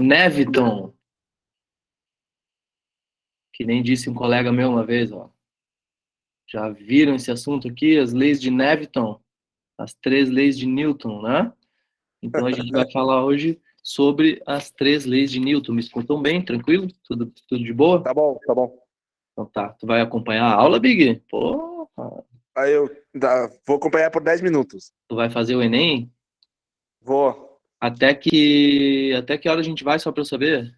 Neviton, que nem disse um colega meu uma vez, ó. Já viram esse assunto aqui, as leis de Neviton, as 3 leis de Newton, né? Então a gente vai falar hoje sobre as 3 leis de Newton. Me escutam bem, tranquilo? Tudo de boa? Tá bom, tá bom. Então tá, tu vai acompanhar a aula, Big? Porra, Aí eu vou acompanhar por 10 minutos. tu vai fazer o Enem? Vou. Até que hora a gente vai, só para eu saber?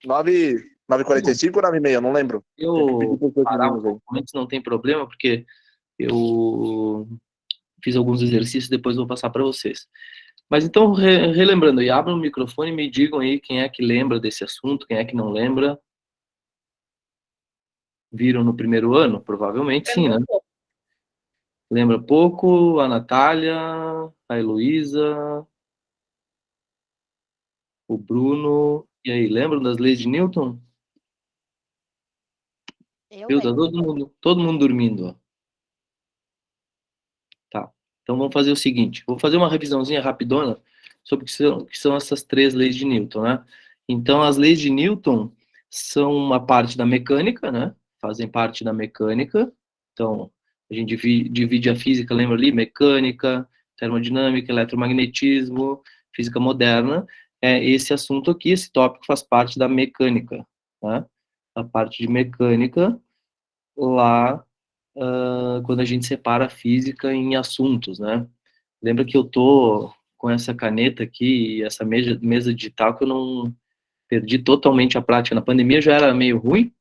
9h45 ou 9h30, não lembro. Tem que pedir Eu para os parar um meninos aí. pouco antes não tem problema, porque eu fiz alguns exercícios, depois eu vou passar para vocês. Mas então, relembrando aí, abram o microfone e me digam aí quem é que lembra desse assunto, quem é que não lembra. Viram no primeiro ano? Provavelmente sim, né? Lembra pouco, a Natália, a Heloísa, o Bruno. E aí, lembram das leis de Newton? Eu Viu? Tá lembro. todo mundo dormindo, ó. Tá. Então vamos fazer o seguinte: vou fazer uma revisãozinha rapidona sobre o que são essas 3 leis de Newton, né? Então, as leis de Newton são uma parte da mecânica, né? Fazem parte da mecânica. Então, a gente divide a física, lembra ali? Mecânica, termodinâmica, eletromagnetismo, física moderna. Esse assunto aqui, esse tópico faz parte da mecânica, né? A parte de mecânica, lá quando a gente separa a física em assuntos, né? Lembra que eu tô com essa caneta aqui e essa mesa digital que eu não perdi totalmente a prática. Na pandemia já era meio ruim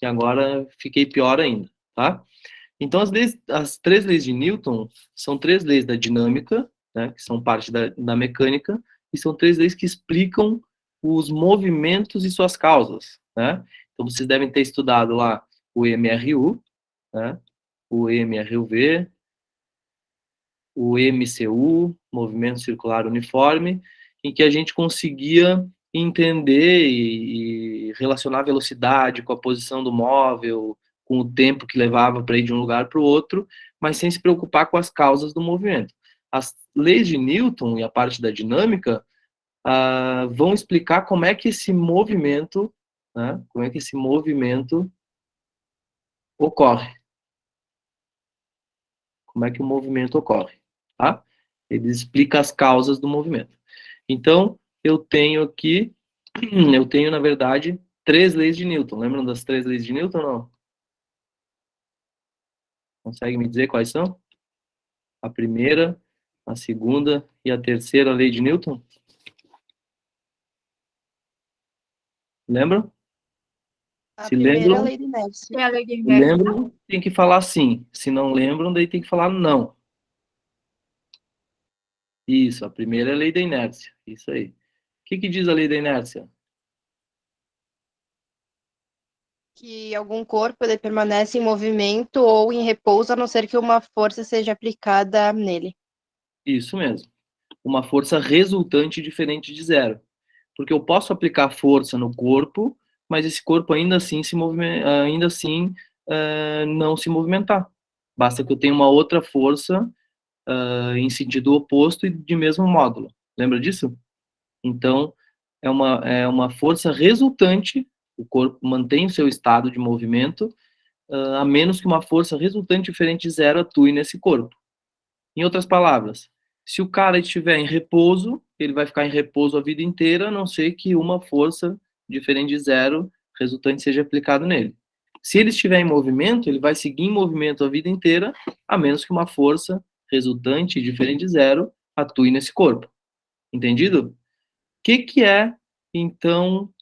e agora fiquei pior ainda, tá? Então as 3 leis de Newton são 3 leis da dinâmica, né? Que são parte da mecânica e são 3 leis que explicam os movimentos e suas causas, né? Então vocês devem ter estudado lá o MRU, né? O MRUV, o MCU, Movimento Circular Uniforme, em que a gente conseguia entender e relacionar a velocidade com a posição do móvel, com o tempo que levava para ir de um lugar para o outro, mas sem se preocupar com as causas do movimento. As leis de Newton e a parte da dinâmica vão explicar como é que esse movimento, né, como é que esse movimento ocorre. Como é que o movimento ocorre, tá? Ele explica as causas do movimento. Então, eu tenho aqui, na verdade, 3 leis de Newton. Lembram das 3 leis de Newton, não? Consegue me dizer quais são? A primeira, a segunda e a terceira lei de Newton? A Lembram? Se primeira lembram, lei de inércia. É a lei de inércia. lembram, tem que falar sim. Se não lembram, daí tem que falar não. Isso, a primeira é a lei da inércia. Isso aí. O que diz a lei da inércia? Que algum corpo ele permanece em movimento ou em repouso, a não ser que uma força seja aplicada nele. Isso mesmo. Uma força resultante diferente de zero. Porque eu posso aplicar força no corpo, mas esse corpo ainda assim não se movimentar. Basta que eu tenha uma outra força em sentido oposto e de mesmo módulo. Lembra disso? Então, é uma força resultante, o corpo mantém o seu estado de movimento, a menos que uma força resultante diferente de zero atue nesse corpo. Em outras palavras, se o cara estiver em repouso, ele vai ficar em repouso a vida inteira, a não ser que uma força diferente de zero resultante seja aplicada nele. Se ele estiver em movimento, ele vai seguir em movimento a vida inteira, a menos que uma força resultante diferente de zero atue nesse corpo. Entendido? O que é, então,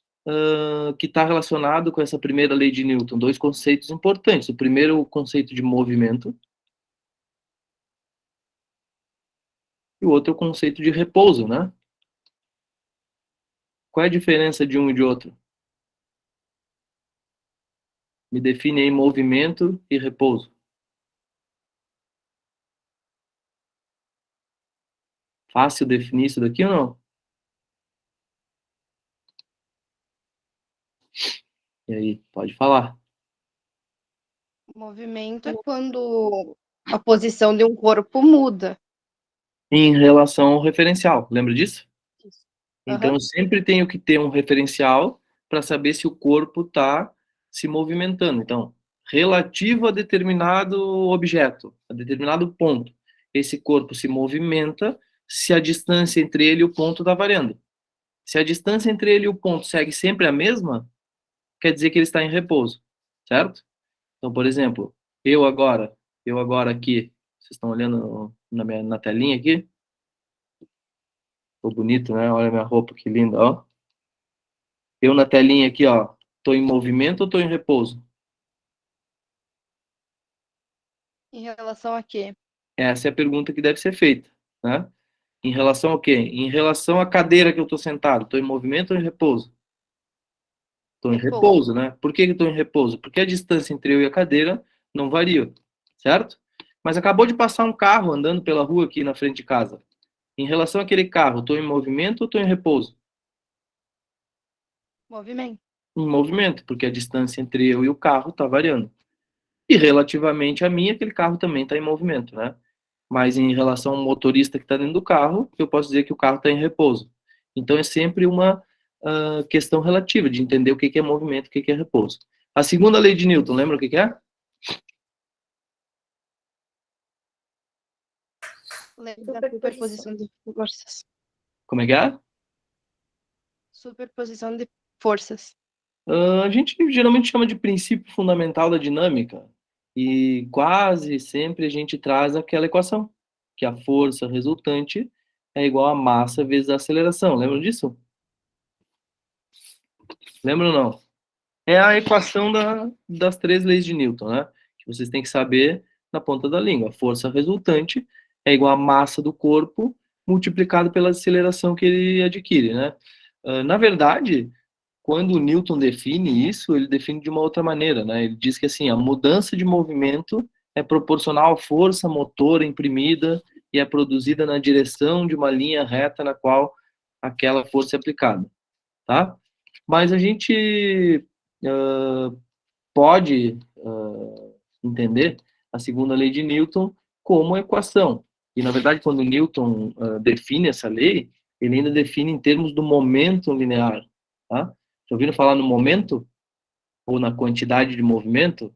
que está relacionado com essa primeira lei de Newton? 2 conceitos importantes. O primeiro, o conceito de movimento, e o outro é o conceito de repouso, né? Qual é a diferença de um e de outro? Me define aí movimento e repouso. Fácil definir isso daqui ou não? E aí, pode falar. Movimento é quando a posição de um corpo muda. Em relação ao referencial, lembra disso? Isso. Então, eu sempre tenho que ter um referencial para saber se o corpo está se movimentando. Então, relativo a determinado objeto, a determinado ponto, esse corpo se movimenta se a distância entre ele e o ponto está variando. Se a distância entre ele e o ponto segue sempre a mesma, quer dizer que ele está em repouso, certo? Então, por exemplo, eu agora aqui, vocês estão olhando na telinha aqui? Tô bonito, né? Olha a minha roupa, que linda, ó. Eu na telinha aqui, ó, tô em movimento ou tô em repouso? Em relação a quê? Essa é a pergunta que deve ser feita, né? Em relação ao quê? Em relação à cadeira que eu tô sentado, tô em movimento ou em repouso? Tô em repouso, né? Por que eu tô em repouso? Porque a distância entre eu e a cadeira não varia, certo? Mas acabou de passar um carro andando pela rua aqui na frente de casa. Em relação àquele carro, tô em movimento ou tô em repouso? Movimento. Em movimento, porque a distância entre eu e o carro está variando. E relativamente a mim, aquele carro também está em movimento, né? Mas em relação ao motorista que está dentro do carro, eu posso dizer que o carro está em repouso. Então é sempre uma questão relativa de entender o que é movimento, o que é repouso. A segunda lei de Newton, lembra o que é? Lei da superposição de forças. Como é que é? Superposição de forças. A gente geralmente chama de princípio fundamental da dinâmica e quase sempre a gente traz aquela equação, que a força resultante é igual a massa vezes a aceleração. Lembram disso? Lembram ou não? É a equação das três leis de Newton, né? Que vocês têm que saber na ponta da língua. A força resultante é igual a massa do corpo multiplicado pela aceleração que ele adquire, né? Na verdade, quando o Newton define isso, ele define de uma outra maneira, né? Ele diz que assim, a mudança de movimento é proporcional à força motora imprimida e é produzida na direção de uma linha reta na qual aquela força é aplicada, tá? Mas a gente pode entender a segunda lei de Newton como equação. E, na verdade, quando Newton define essa lei, ele ainda define em termos do momento linear, tá? Já ouviram falar no momento? Ou na quantidade de movimento?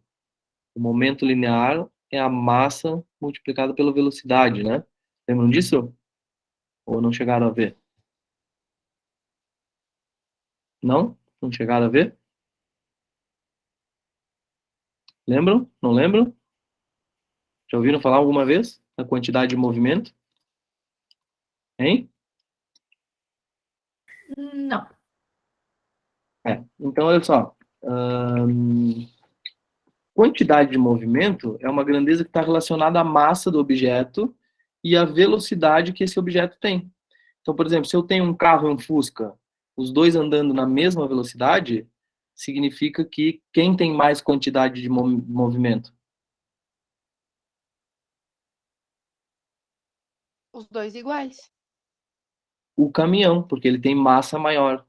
O momento linear é a massa multiplicada pela velocidade, né? Lembram disso? Ou não chegaram a ver? Não? Não chegaram a ver? Lembram? Não lembram? Já ouviram falar alguma vez da quantidade de movimento? Hein? Não. Então, olha só. Quantidade de movimento é uma grandeza que está relacionada à massa do objeto e à velocidade que esse objeto tem. Então, por exemplo, se eu tenho um carro e um Fusca, os dois andando na mesma velocidade, significa que quem tem mais quantidade de movimento? Os dois iguais. O caminhão, porque ele tem massa maior,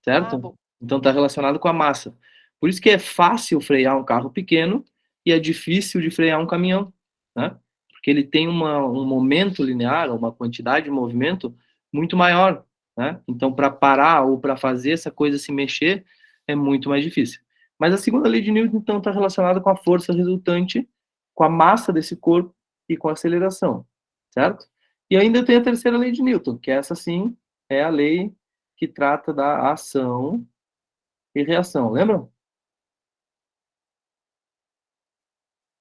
certo? Bom. Então está relacionado com a massa. Por isso que é fácil frear um carro pequeno e é difícil de frear um caminhão, né? Porque ele tem um momento linear, uma quantidade de movimento muito maior, né? Então, para parar ou para fazer essa coisa se mexer é muito mais difícil. Mas a segunda lei de Newton, então, está relacionada com a força resultante, com a massa desse corpo e com a aceleração, certo? E ainda tem a terceira lei de Newton, que essa sim é a lei que trata da ação e reação, lembram?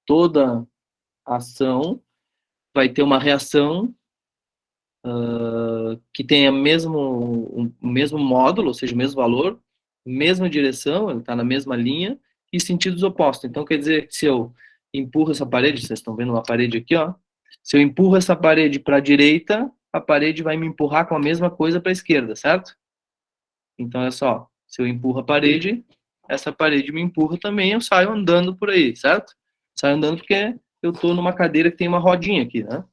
Toda ação vai ter uma reação que tenha o mesmo módulo, ou seja, o mesmo valor, mesma direção, ele está na mesma linha, e sentidos opostos. Então, quer dizer, se eu empurro essa parede, vocês estão vendo uma parede aqui, ó, se eu empurro essa parede para a direita, a parede vai me empurrar com a mesma coisa para a esquerda, certo? Então, é só, se eu empurro a parede, essa parede me empurra também, eu saio andando por aí, certo? Saio andando porque eu estou numa cadeira que tem uma rodinha aqui, né?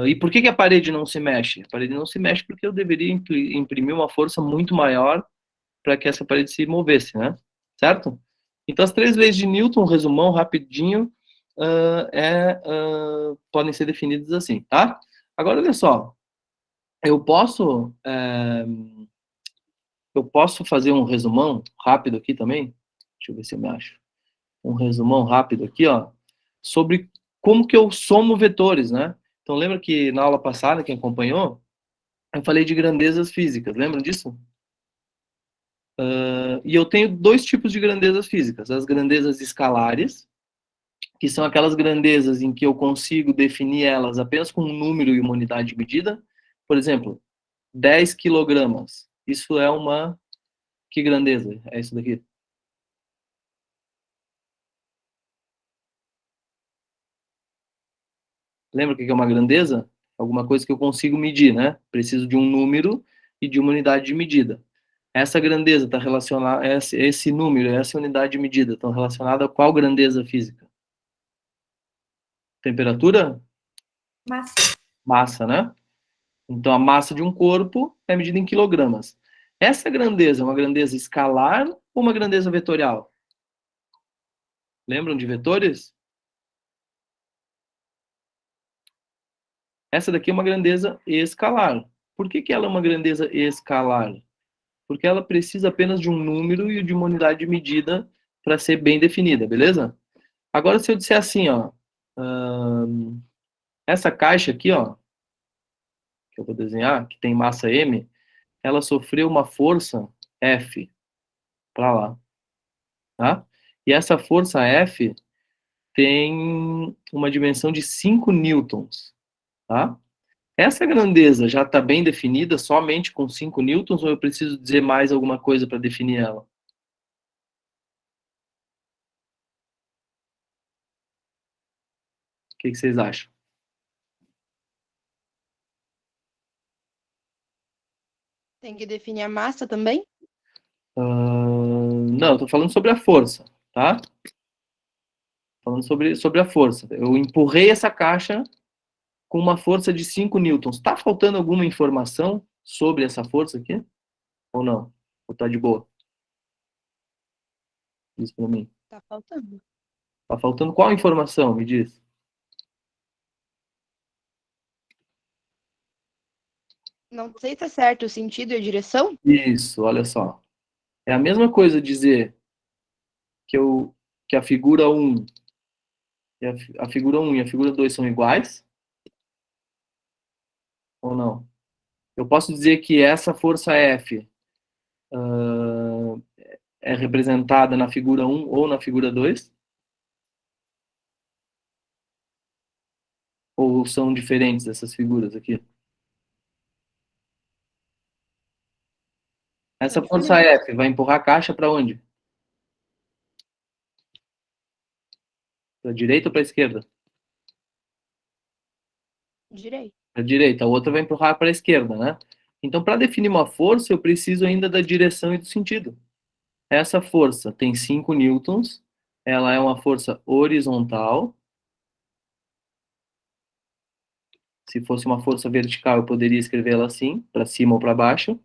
E por que a parede não se mexe? A parede não se mexe porque eu deveria imprimir uma força muito maior para que essa parede se movesse, né? Certo? Então, as três leis de Newton, resumão rapidinho, podem ser definidas assim, tá? Agora, olha só, eu posso posso fazer um resumão rápido aqui também? Deixa eu ver se eu me acho. Um resumão rápido aqui, ó, sobre como que eu somo vetores, né? Então, lembra que na aula passada, quem acompanhou, eu falei de grandezas físicas, lembram disso? E eu tenho dois tipos de grandezas físicas. As grandezas escalares, que são aquelas grandezas em que eu consigo definir elas apenas com um número e uma unidade de medida. Por exemplo, 10 quilogramas. Isso é uma... Que grandeza? É isso daqui. Lembra o que é uma grandeza? Alguma coisa que eu consigo medir, né? Preciso de um número e de uma unidade de medida. Essa grandeza está relacionada, esse número, essa unidade de medida estão relacionadas a qual grandeza física? Temperatura? Massa. Massa, né? Então, a massa de um corpo é medida em quilogramas. Essa grandeza é uma grandeza escalar ou uma grandeza vetorial? Lembram de vetores? Essa daqui é uma grandeza escalar. Por que ela é uma grandeza escalar? Porque ela precisa apenas de um número e de uma unidade de medida para ser bem definida, beleza? Agora, se eu disser assim, ó, essa caixa aqui, ó, que eu vou desenhar, que tem massa M, ela sofreu uma força F para lá, tá? E essa força F tem uma dimensão de 5 newtons, tá? Essa grandeza já está bem definida somente com 5 newtons ou eu preciso dizer mais alguma coisa para definir ela? O que vocês acham? Tem que definir a massa também? Não, estou falando sobre a força, tá? Falando sobre a força. Eu empurrei essa caixa com uma força de 5 newtons. Está faltando alguma informação sobre essa força aqui? Ou não? Ou tá de boa? Diz para mim. Tá faltando. Tá faltando qual informação? Me diz. Não sei se é certo o sentido e a direção. Isso, olha só. É a mesma coisa dizer que a figura 1 a figura 1 e a figura 2 são iguais? Ou não? Eu posso dizer que essa força F é representada na figura 1 ou na figura 2? Ou são diferentes essas figuras aqui? Essa São força diferentes. F vai empurrar a caixa para onde? Para a direita ou para a esquerda? Direito. Para a direita. A outra vai empurrar para a esquerda, né? Então, para definir uma força, eu preciso ainda da direção e do sentido. Essa força tem 5 newtons, ela é uma força horizontal. Se fosse uma força vertical, eu poderia escrever ela assim, para cima ou para baixo.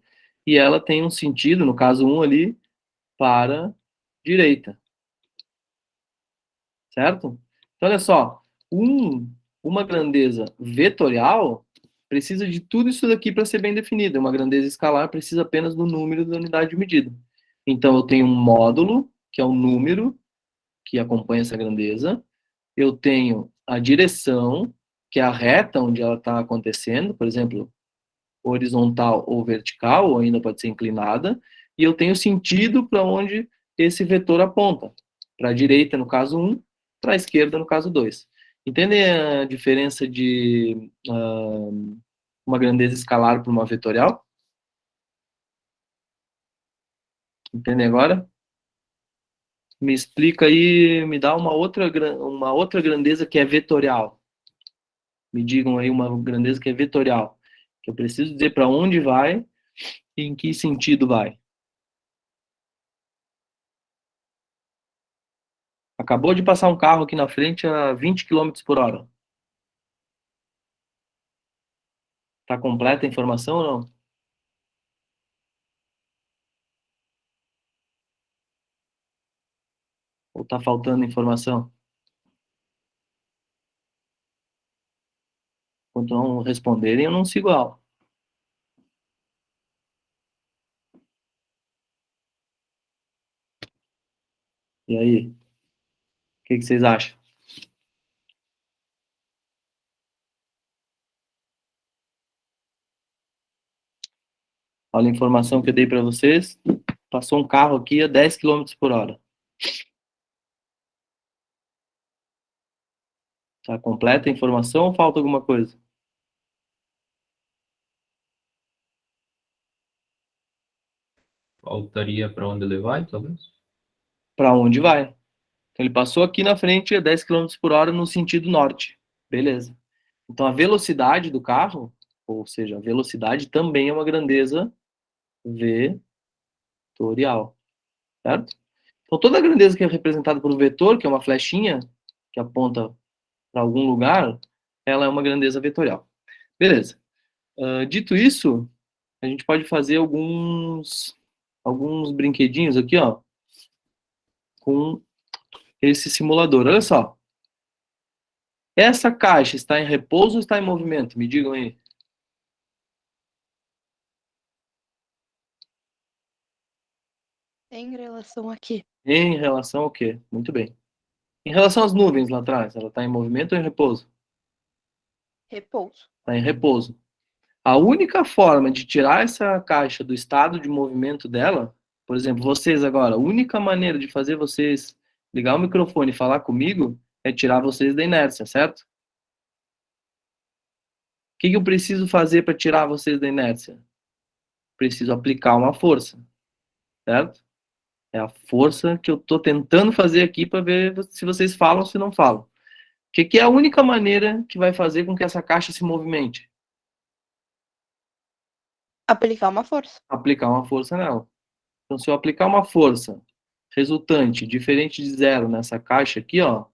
E ela tem um sentido, no caso 1 ali, para direita. Certo? Então, olha só. Uma grandeza vetorial precisa de tudo isso daqui para ser bem definida. Uma grandeza escalar precisa apenas do número da unidade de medida. Então, eu tenho um módulo, que é o número que acompanha essa grandeza. Eu tenho a direção, que é a reta onde ela está acontecendo, por exemplo, horizontal ou vertical, ou ainda pode ser inclinada. E eu tenho sentido para onde esse vetor aponta. Para a direita, no caso 1, para a esquerda, no caso 2. Entendem a diferença de uma grandeza escalar para uma vetorial? Entendem agora? Me explica aí, me dá uma outra grandeza que é vetorial. Me digam aí uma grandeza que é vetorial. Que eu preciso dizer para onde vai e em que sentido vai. Acabou de passar um carro aqui na frente a 20 quilômetros por hora. Tá completa a informação ou não? Ou tá faltando informação? Quando não responderem, eu não sigo a aula. E aí? O que vocês acham? Olha a informação que eu dei para vocês. Passou um carro aqui a 10 km por hora. Tá completa a informação ou falta alguma coisa? Faltaria para onde ele vai, talvez? Para onde vai? Então, ele passou aqui na frente a 10 km por hora no sentido norte. Beleza. Então, a velocidade do carro, ou seja, a velocidade também é uma grandeza vetorial. Certo? Então, toda a grandeza que é representada por um vetor, que é uma flechinha que aponta para algum lugar, ela é uma grandeza vetorial. Beleza. Dito isso, a gente pode fazer alguns brinquedinhos aqui, ó, com esse simulador. Olha só. Essa caixa está em repouso ou está em movimento? Me digam aí. Em relação aqui. Em relação ao quê? Muito bem. Em relação às nuvens lá atrás, ela está em movimento ou em repouso? Repouso. Está em repouso. A única forma de tirar essa caixa do estado de movimento dela, por exemplo, vocês agora, a única maneira de fazer vocês ligar o microfone e falar comigo é tirar vocês da inércia, certo? O que eu preciso fazer para tirar vocês da inércia? Preciso aplicar uma força, certo? É a força que eu estou tentando fazer aqui para ver se vocês falam ou se não falam. O que é a única maneira que vai fazer com que essa caixa se movimente? Aplicar uma força. Aplicar uma força nela. Então, se eu aplicar uma força resultante diferente de zero nessa caixa aqui, ó,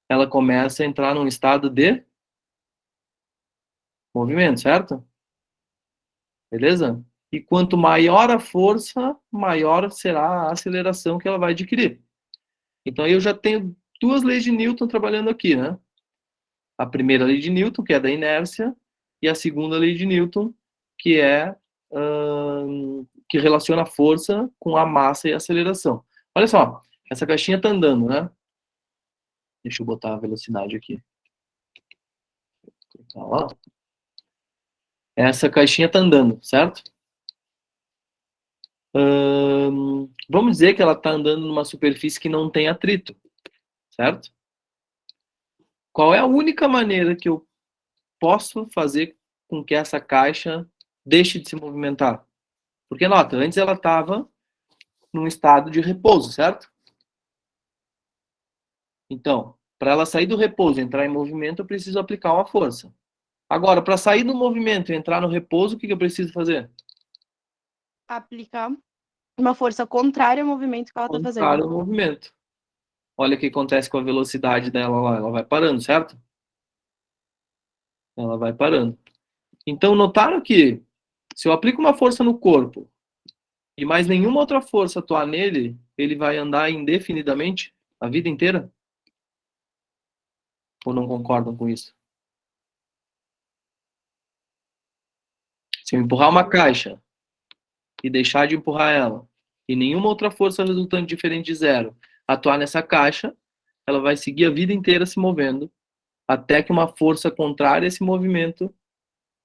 ela começa a entrar num estado de movimento, certo? Beleza? E quanto maior a força, maior será a aceleração que ela vai adquirir. Então, aí eu já tenho duas leis de Newton trabalhando aqui, né? A primeira lei de Newton, que é da inércia, e a segunda lei de Newton, que é que relaciona a força com a massa e a aceleração. Olha só, essa caixinha está andando, né? Deixa eu botar a velocidade aqui. Ó. Essa caixinha está andando, certo? Vamos dizer que ela está andando numa superfície que não tem atrito, certo? Qual é a única maneira que eu posso fazer com que essa caixa deixe de se movimentar? Porque, nota, antes ela estava num estado de repouso, certo? Então, para ela sair do repouso e entrar em movimento, eu preciso aplicar uma força. Agora, para sair do movimento e entrar no repouso, o que eu preciso fazer? Aplicar uma força contrária ao movimento que ela está fazendo. Contrário ao movimento. Olha o que acontece com a velocidade dela lá. Ela vai parando, certo? Ela vai parando. Então, notaram que se eu aplico uma força no corpo e mais nenhuma outra força atuar nele, ele vai andar indefinidamente a vida inteira? Ou não concordam com isso? Se eu empurrar uma caixa e deixar de empurrar ela, e nenhuma outra força resultante diferente de zero atuar nessa caixa, ela vai seguir a vida inteira se movendo, até que uma força contrária a esse movimento,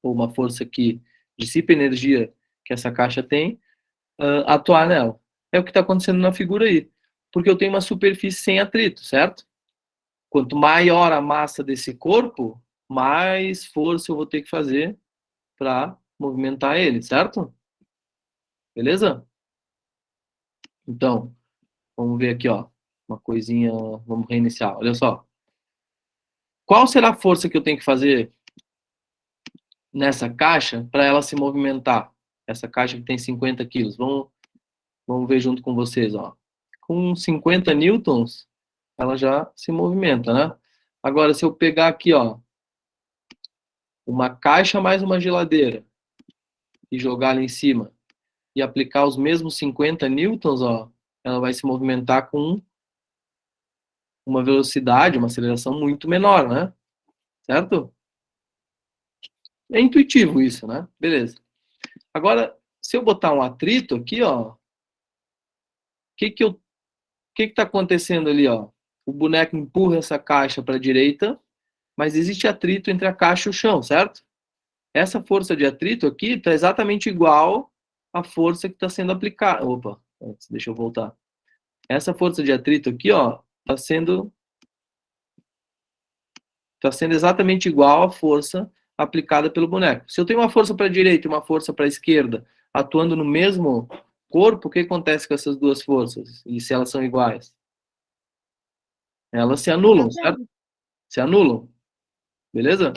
ou uma força que dissipa energia que essa caixa tem, atuar nela. É o que está acontecendo na figura aí. Porque eu tenho uma superfície sem atrito, certo? Quanto maior a massa desse corpo, mais força eu vou ter que fazer para movimentar ele, certo? Beleza? Então, vamos ver aqui, ó. Uma coisinha, vamos reiniciar. Olha só. Qual será a força que eu tenho que fazer nessa caixa para ela se movimentar? Essa caixa que tem 50 quilos. Vamos ver junto com vocês, ó. Com 50 newtons, ela já se movimenta, né? Agora, se eu pegar aqui, ó, uma caixa mais uma geladeira e jogar ali em cima e aplicar os mesmos 50 newtons, ó, ela vai se movimentar com uma velocidade, uma aceleração muito menor, né? Certo? É intuitivo isso, né? Beleza. Agora, se eu botar um atrito aqui, ó, o que eu que está acontecendo ali, ó? O boneco empurra essa caixa para a direita, mas existe atrito entre a caixa e o chão, certo? Essa força de atrito aqui está exatamente igual à força que está sendo aplicada. Opa, deixa eu voltar. Essa força de atrito aqui, ó, está sendo exatamente igual à força aplicada pelo boneco. Se eu tenho uma força para a direita e uma força para a esquerda atuando no mesmo corpo, o que acontece com essas duas forças? E se elas são iguais? Elas se anulam, certo? Se anulam. Beleza?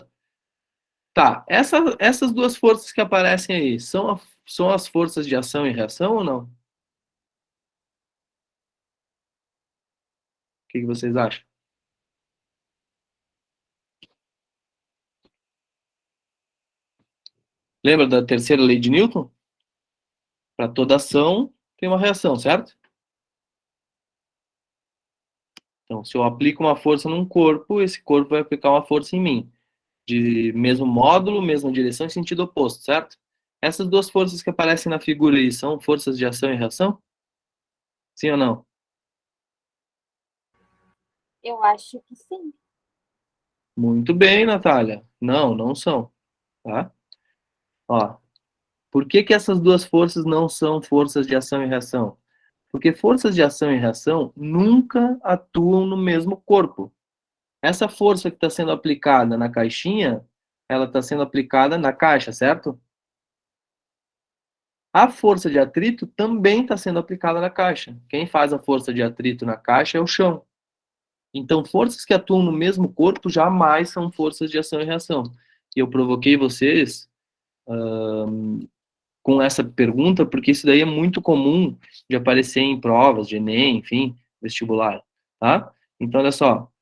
Tá. Essas duas forças que aparecem aí, são as forças de ação e reação ou não? O que vocês acham? Lembra da terceira lei de Newton? Para toda ação, tem uma reação, certo? Então, se eu aplico uma força num corpo, esse corpo vai aplicar uma força em mim. De mesmo módulo, mesma direção e sentido oposto, certo? Essas duas forças que aparecem na figura aí são forças de ação e reação? Sim ou não? Eu acho que sim. Muito bem, Natália. Não, não são. Tá? Ó, por que essas duas forças não são forças de ação e reação? Porque forças de ação e reação nunca atuam no mesmo corpo. Essa força que está sendo aplicada na caixinha, ela está sendo aplicada na caixa, certo? A força de atrito também está sendo aplicada na caixa. Quem faz a força de atrito na caixa é o chão. Então, forças que atuam no mesmo corpo jamais são forças de ação e reação. E eu provoquei vocês com essa pergunta, porque isso daí é muito comum de aparecer em provas de Enem, enfim, vestibular, tá? Então, olha só,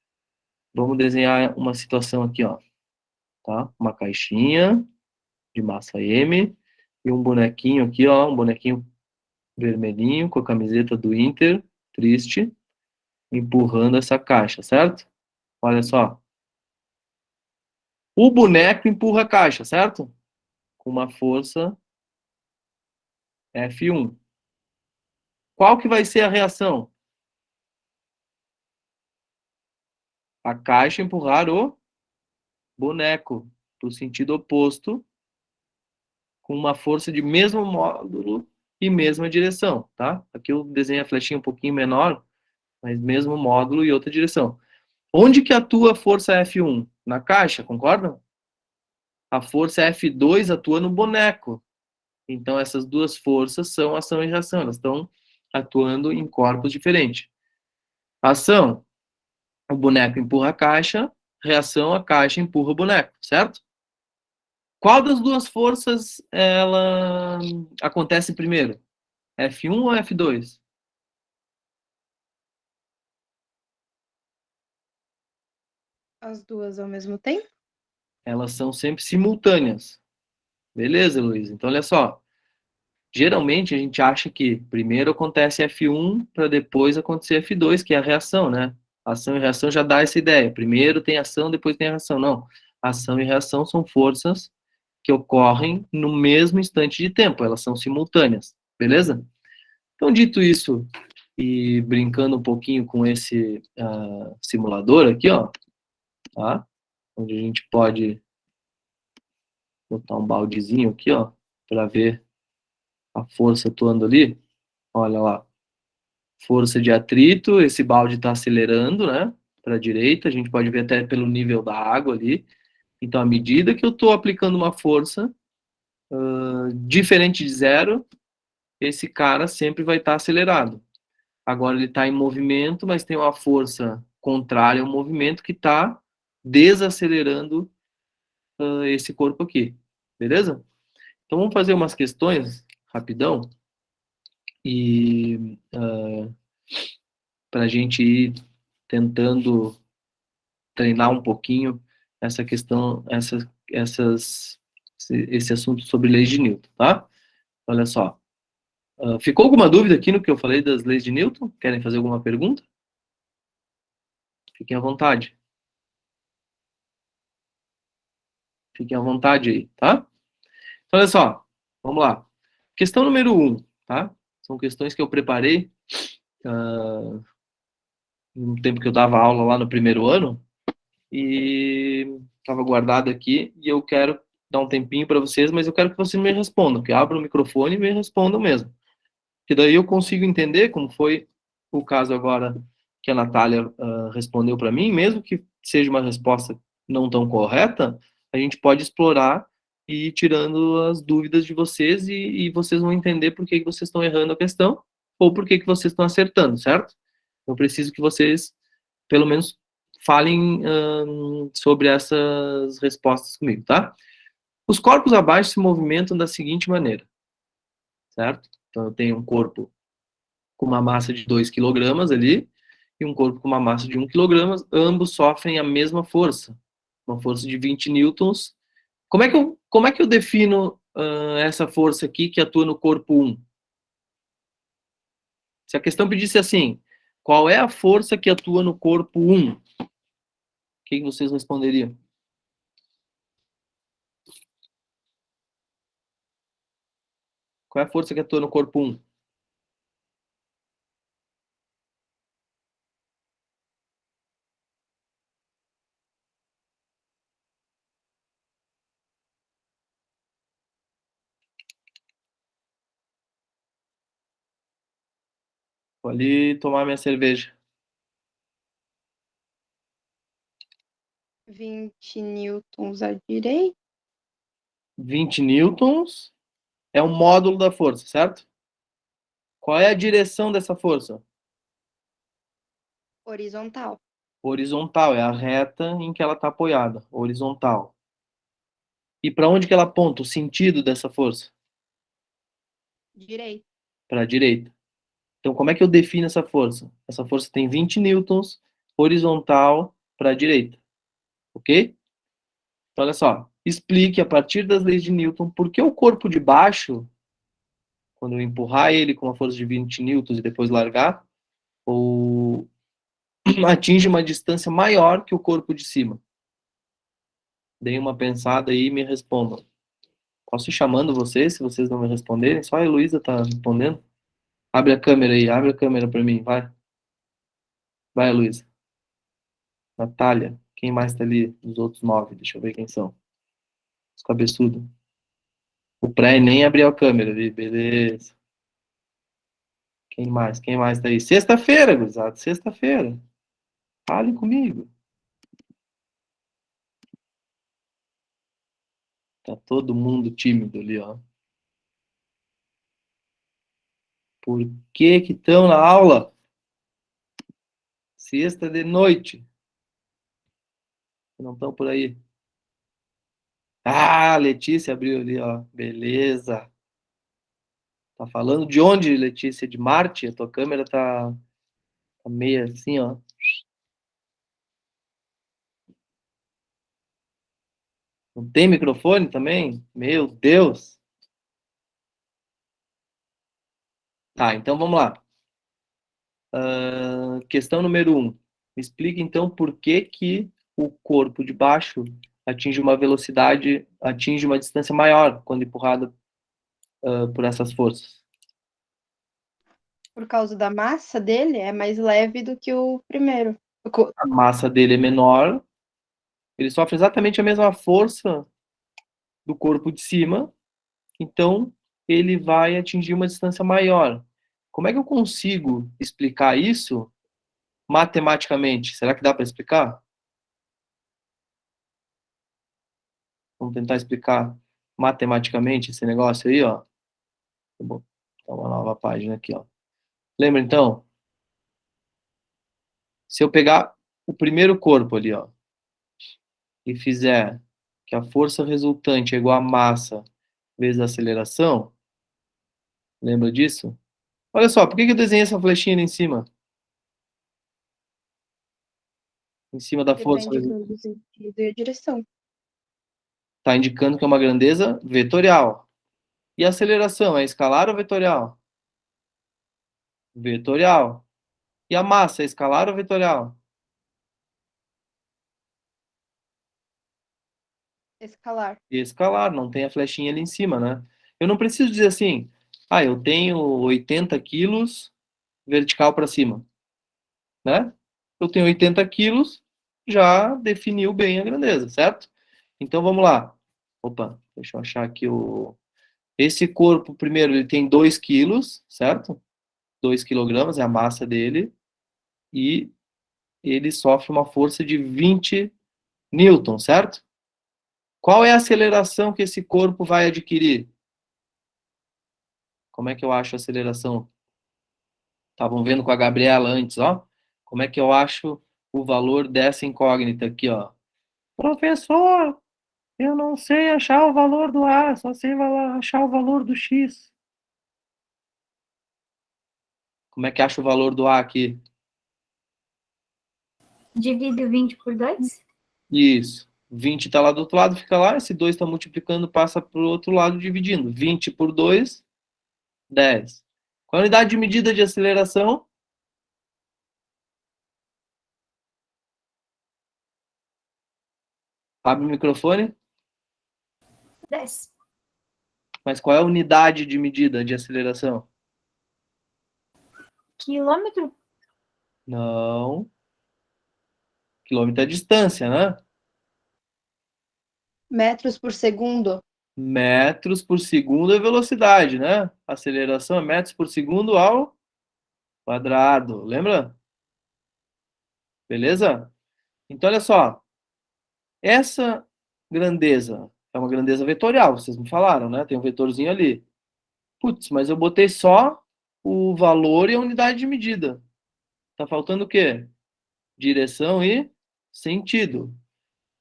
vamos desenhar uma situação aqui, ó, tá? Uma caixinha de massa M e um bonequinho aqui, ó, um bonequinho vermelhinho com a camiseta do Inter, triste, empurrando essa caixa, certo? Olha só. O boneco empurra a caixa, certo? Com uma força F1. Qual que vai ser a reação? A caixa empurrar o boneco para o sentido oposto, com uma força de mesmo módulo e mesma direção, tá? Aqui eu desenho a flechinha um pouquinho menor, mas mesmo módulo e outra direção. Onde que atua a força F1? Na caixa, concordam? A força F2 atua no boneco. Então, essas duas forças são ação e reação. Elas estão atuando em corpos diferentes. Ação, o boneco empurra a caixa. Reação, a caixa empurra o boneco, certo? Qual das duas forças ela acontece primeiro? F1 ou F2? As duas ao mesmo tempo? Elas são sempre simultâneas. Beleza, Luiz? Então, olha só. Geralmente, a gente acha que primeiro acontece F1 para depois acontecer F2, que é a reação, né? Ação e reação já dá essa ideia. Primeiro tem ação, depois tem a reação. Não. Ação e reação são forças que ocorrem no mesmo instante de tempo. Elas são simultâneas. Beleza? Então, dito isso, e brincando um pouquinho com esse simulador aqui, ó, tá? Onde a gente pode botar um baldezinho aqui, ó, para ver a força atuando ali. Olha lá. Força de atrito, esse balde está acelerando, né? Para a direita, a gente pode ver até pelo nível da água ali. Então, à medida que eu estou aplicando uma força diferente de zero, esse cara sempre vai estar acelerado. Agora ele está em movimento, mas tem uma força contrária ao movimento que está desacelerando esse corpo aqui. Beleza? Então vamos fazer umas questões rapidão e para a gente ir tentando treinar um pouquinho essa questão, esse assunto sobre leis de Newton, tá? Olha só. Ficou alguma dúvida aqui no que eu falei das leis de Newton? Querem fazer alguma pergunta? Fiquem à vontade. Fiquem à vontade aí, tá? Então, olha só. Vamos lá. Questão número 1, tá? São questões que eu preparei no tempo que eu dava aula lá no primeiro ano, e estava guardado aqui, e eu quero dar um tempinho para vocês, mas eu quero que vocês me respondam, que abram o microfone e me respondam mesmo. Que daí eu consigo entender, como foi o caso agora que a Natália respondeu para mim, mesmo que seja uma resposta não tão correta, a gente pode explorar e ir tirando as dúvidas de vocês e vocês vão entender por que vocês estão errando a questão ou por que vocês estão acertando, certo? Eu preciso que vocês, pelo menos, falem sobre essas respostas comigo, tá? Os corpos abaixo se movimentam da seguinte maneira, certo? Então, eu tenho um corpo com uma massa de 2 kg ali e um corpo com uma massa de 1 kg, ambos sofrem a mesma força, uma força de 20 newtons. Como é que eu defino essa força aqui que atua no corpo 1? Se a questão pedisse assim, qual é a força que atua no corpo 1? O que vocês responderiam? Qual é a força que atua no corpo 1? Vou ali tomar minha cerveja. 20 newtons à direita. 20 newtons é o módulo da força, certo? Qual é a direção dessa força? Horizontal. Horizontal, é a reta em que ela está apoiada, horizontal. E para onde que ela aponta o sentido dessa força? Direita. Para a direita. Então, como é que eu defino essa força? Essa força tem 20 newtons, horizontal para a direita. Ok? Então, olha só. Explique a partir das leis de Newton por que o corpo de baixo, quando eu empurrar ele com uma força de 20 newtons e depois largar, ou atinge uma distância maior que o corpo de cima. Deem uma pensada aí e me respondam. Posso ir chamando vocês, se vocês não me responderem? Só a Heloísa tá respondendo. Abre a câmera aí, abre a câmera para mim, vai. Vai, Heloísa. Natália, quem mais tá ali dos outros 9? Deixa eu ver quem são. Os cabeçudos. O pré nem abriu a câmera ali, beleza. Quem mais? Quem mais tá aí? Sexta-feira, gurizada, sexta-feira. Falem comigo. Tá todo mundo tímido ali, ó. Por que que estão na aula? Sexta de noite. Não estão por aí. Ah, Letícia abriu ali, ó. Beleza. Tá falando de onde, Letícia? De Marte? A tua câmera tá meio assim, ó. Não tem microfone também? Meu Deus. Tá, então vamos lá. Questão número 1. Me explica então por que que o corpo de baixo atinge uma velocidade, atinge uma distância maior quando empurrado por essas forças. Por causa da massa dele, é mais leve do que o primeiro. A massa dele é menor, ele sofre exatamente a mesma força do corpo de cima, então ele vai atingir uma distância maior. Como é que eu consigo explicar isso matematicamente? Será que dá para explicar? Vamos tentar explicar matematicamente esse negócio aí, ó. Tá bom. Tá uma nova página aqui, ó. Lembra então? Se eu pegar o primeiro corpo ali, ó, e fizer que a força resultante é igual a massa vezes a aceleração, lembra disso? Olha só, por que eu desenhei essa flechinha ali em cima? Em cima da força. Depende do sentido e a direção. Está indicando que é uma grandeza vetorial. E a aceleração é escalar ou vetorial? Vetorial. E a massa é escalar ou vetorial? Escalar. Escalar, não tem a flechinha ali em cima, né? Eu não preciso dizer assim, eu tenho 80 quilos vertical para cima, né? eu tenho 80 quilos, já definiu bem a grandeza, certo? Então, vamos lá. Opa, deixa eu achar aqui o... Esse corpo, primeiro, ele tem 2 quilos, certo? 2 quilogramas é a massa dele. E ele sofre uma força de 20 newtons, certo? Qual é a aceleração que esse corpo vai adquirir? Como é que eu acho a aceleração? Estavam vendo com a Gabriela antes, ó. Como é que eu acho o valor dessa incógnita aqui, ó? Professor, eu não sei achar o valor do A, só sei achar o valor do X. Como é que acha o valor do A aqui? Divido 20 por 2? Isso. 20 está lá do outro lado, fica lá. Esse 2 está multiplicando, passa para o outro lado, dividindo. 20 por 2, 10. Qual a unidade de medida de aceleração? Abre o microfone. 10. Mas qual é a unidade de medida de aceleração? Quilômetro? Não. Quilômetro é distância, né? Metros por segundo. Metros por segundo é velocidade, né? Aceleração é metros por segundo ao quadrado. Lembra? Beleza? Então, olha só. Essa grandeza é uma grandeza vetorial, vocês me falaram, né? Tem um vetorzinho ali. Putz, mas eu botei só o valor e a unidade de medida. Tá faltando o quê? Direção e sentido.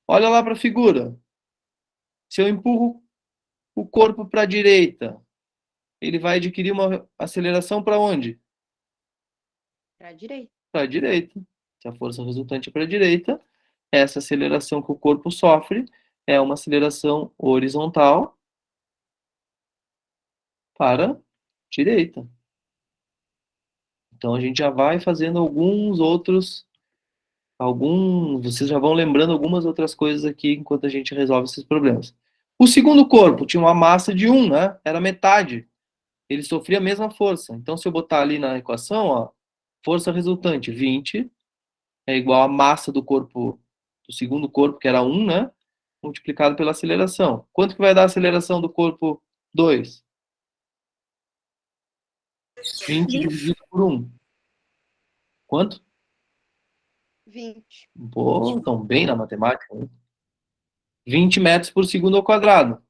Olha lá para a figura. Se eu empurro o corpo para a direita, ele vai adquirir uma aceleração para onde? Para a direita. Para a direita. Se a força resultante é para a direita, essa aceleração que o corpo sofre é uma aceleração horizontal para a direita. Então a gente já vai fazendo vocês já vão lembrando algumas outras coisas aqui enquanto a gente resolve esses problemas. O segundo corpo tinha uma massa de 1, né? Era metade. Ele sofria a mesma força. Então se eu botar ali na equação, ó, força resultante 20 é igual à massa do corpo do segundo corpo, que era 1, né? Multiplicado pela aceleração. Quanto que vai dar a aceleração do corpo 2? 20 dividido por 1. Quanto? 20. Pô, estão bem na matemática, né? 20 metros por segundo ao quadrado.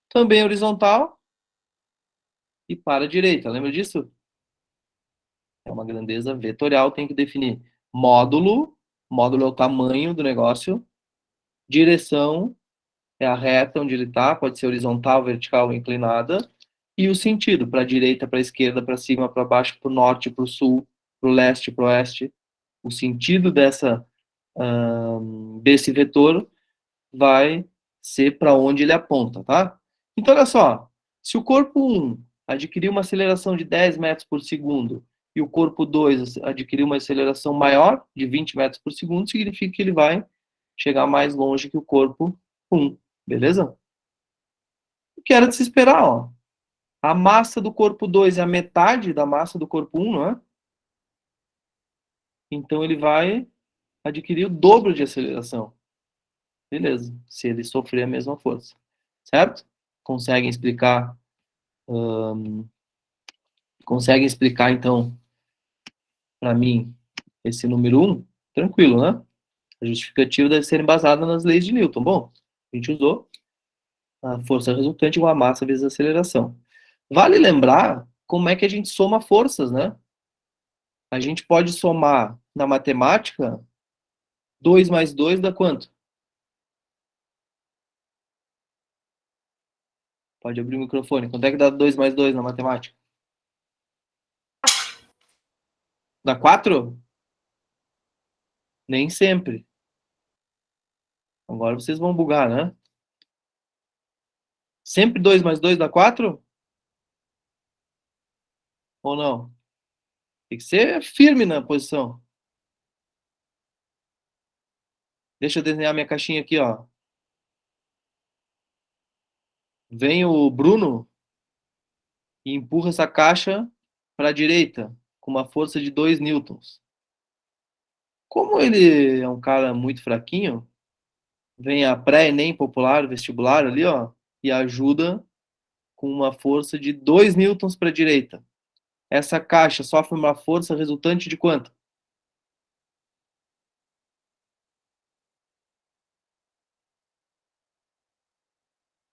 Também horizontal e para a direita. Lembra disso? É uma grandeza vetorial, tem que definir módulo. Módulo é o tamanho do negócio. Direção é a reta onde ele está, pode ser horizontal, vertical ou inclinada. E o sentido, para a direita, para a esquerda, para cima, para baixo, para o norte, para o sul, para o leste, para o oeste. O sentido desse vetor vai ser para onde ele aponta, tá? Então, olha só, se o corpo 1 adquirir uma aceleração de 10 metros por segundo e o corpo 2 adquirir uma aceleração maior, de 20 metros por segundo, significa que ele vai chegar mais longe que o corpo 1, beleza? O que era de se esperar, ó. A massa do corpo 2 é a metade da massa do corpo 1, não é? Então ele vai adquirir o dobro de aceleração. Beleza, se ele sofrer a mesma força. Certo? Conseguem explicar, então, para mim, esse número 1? Tranquilo, né? A justificativa deve ser embasada nas leis de Newton. Bom, a gente usou a força resultante igual a massa vezes a aceleração. Vale lembrar como é que a gente soma forças, né? A gente pode somar na matemática 2 mais 2 dá quanto? Pode abrir o microfone. Quanto é que dá 2 mais 2 na matemática? Dá 4? Nem sempre. Agora vocês vão bugar, né? Sempre 2 mais 2 dá 4? Ou não? Tem que ser firme na posição. Deixa eu desenhar minha caixinha aqui, ó. Vem o Bruno e empurra essa caixa para a direita com uma força de 2 newtons. Como ele é um cara muito fraquinho, vem a pré-ENEM popular, vestibular ali, ó, e ajuda com uma força de 2 newtons para a direita. Essa caixa sofre uma força resultante de quanto?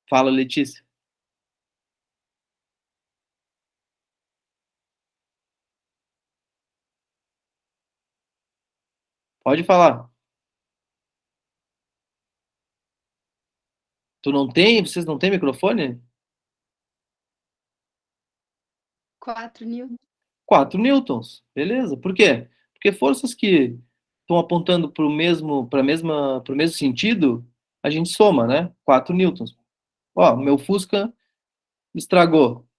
Fala, Letícia. Pode falar. Tu não tem? Vocês não têm microfone? 4 newtons. 4 newtons. Beleza. Por quê? Porque forças que estão apontando para o mesmo sentido, a gente soma, né? 4 newtons. Ó, meu Fusca estragou.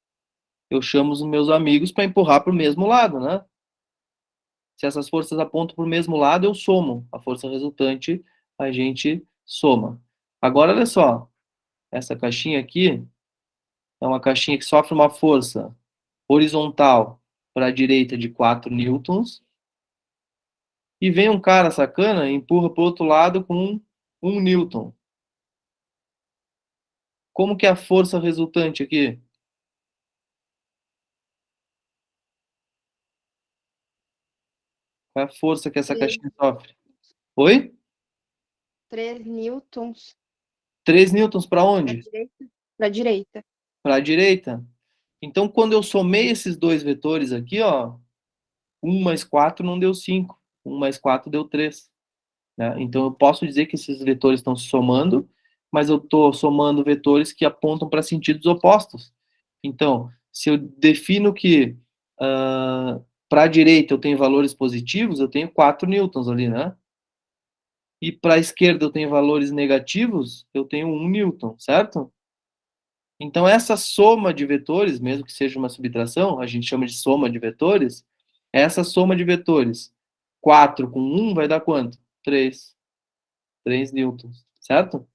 Eu chamo os meus amigos para empurrar para o mesmo lado, né? Se essas forças apontam para o mesmo lado, eu somo. A força resultante, a gente soma. Agora, olha só. Essa caixinha aqui é uma caixinha que sofre uma força horizontal para a direita de 4 newtons. E vem um cara sacana e empurra para o outro lado com 1 newton. Como que é a força resultante aqui? Qual é a força que essa 3, caixinha sofre? Oi? 3 newtons 3 newtons para para onde? direita. Para direita. Para a direita. Então, quando eu somei esses dois vetores aqui, ó, 1 mais 4 não deu 5. 1 mais 4 deu 3. Né? Então, eu posso dizer que esses vetores estão se somando, mas eu estou somando vetores que apontam para sentidos opostos. Então, se eu defino que para a direita eu tenho valores positivos, eu tenho 4 newtons ali, né? E para a esquerda eu tenho valores negativos, eu tenho 1 newton, certo? Então, essa soma de vetores, mesmo que seja uma subtração, a gente chama de soma de vetores, essa soma de vetores, 4 com 1 vai dar quanto? 3. 3 newtons, certo?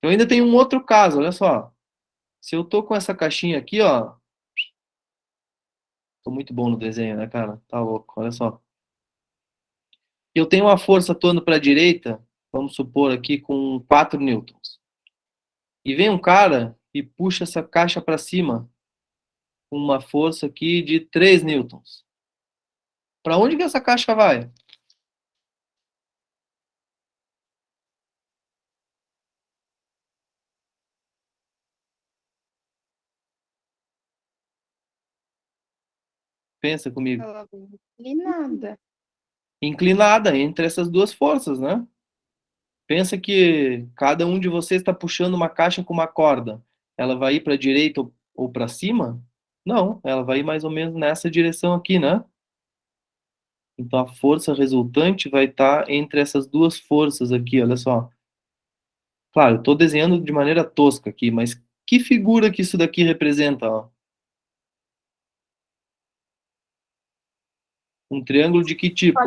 Eu ainda tenho um outro caso, olha só. Se eu tô com essa caixinha aqui, ó, tô muito bom no desenho, né, cara? Tá louco, olha só. Eu tenho uma força atuando para a direita, vamos supor aqui, com 4 newtons. E vem um cara e puxa essa caixa para cima com uma força aqui de 3 newtons. Para onde que essa caixa vai? Pensa comigo. Ela vai inclinada. Inclinada entre essas duas forças, né? Pensa que cada um de vocês está puxando uma caixa com uma corda. Ela vai ir para a direita ou para cima? Não, ela vai ir mais ou menos nessa direção aqui, né? Então a força resultante vai estar entre essas duas forças aqui, olha só. Claro, eu estou desenhando de maneira tosca aqui, mas que figura que isso daqui representa? Ó? Um triângulo de que tipo?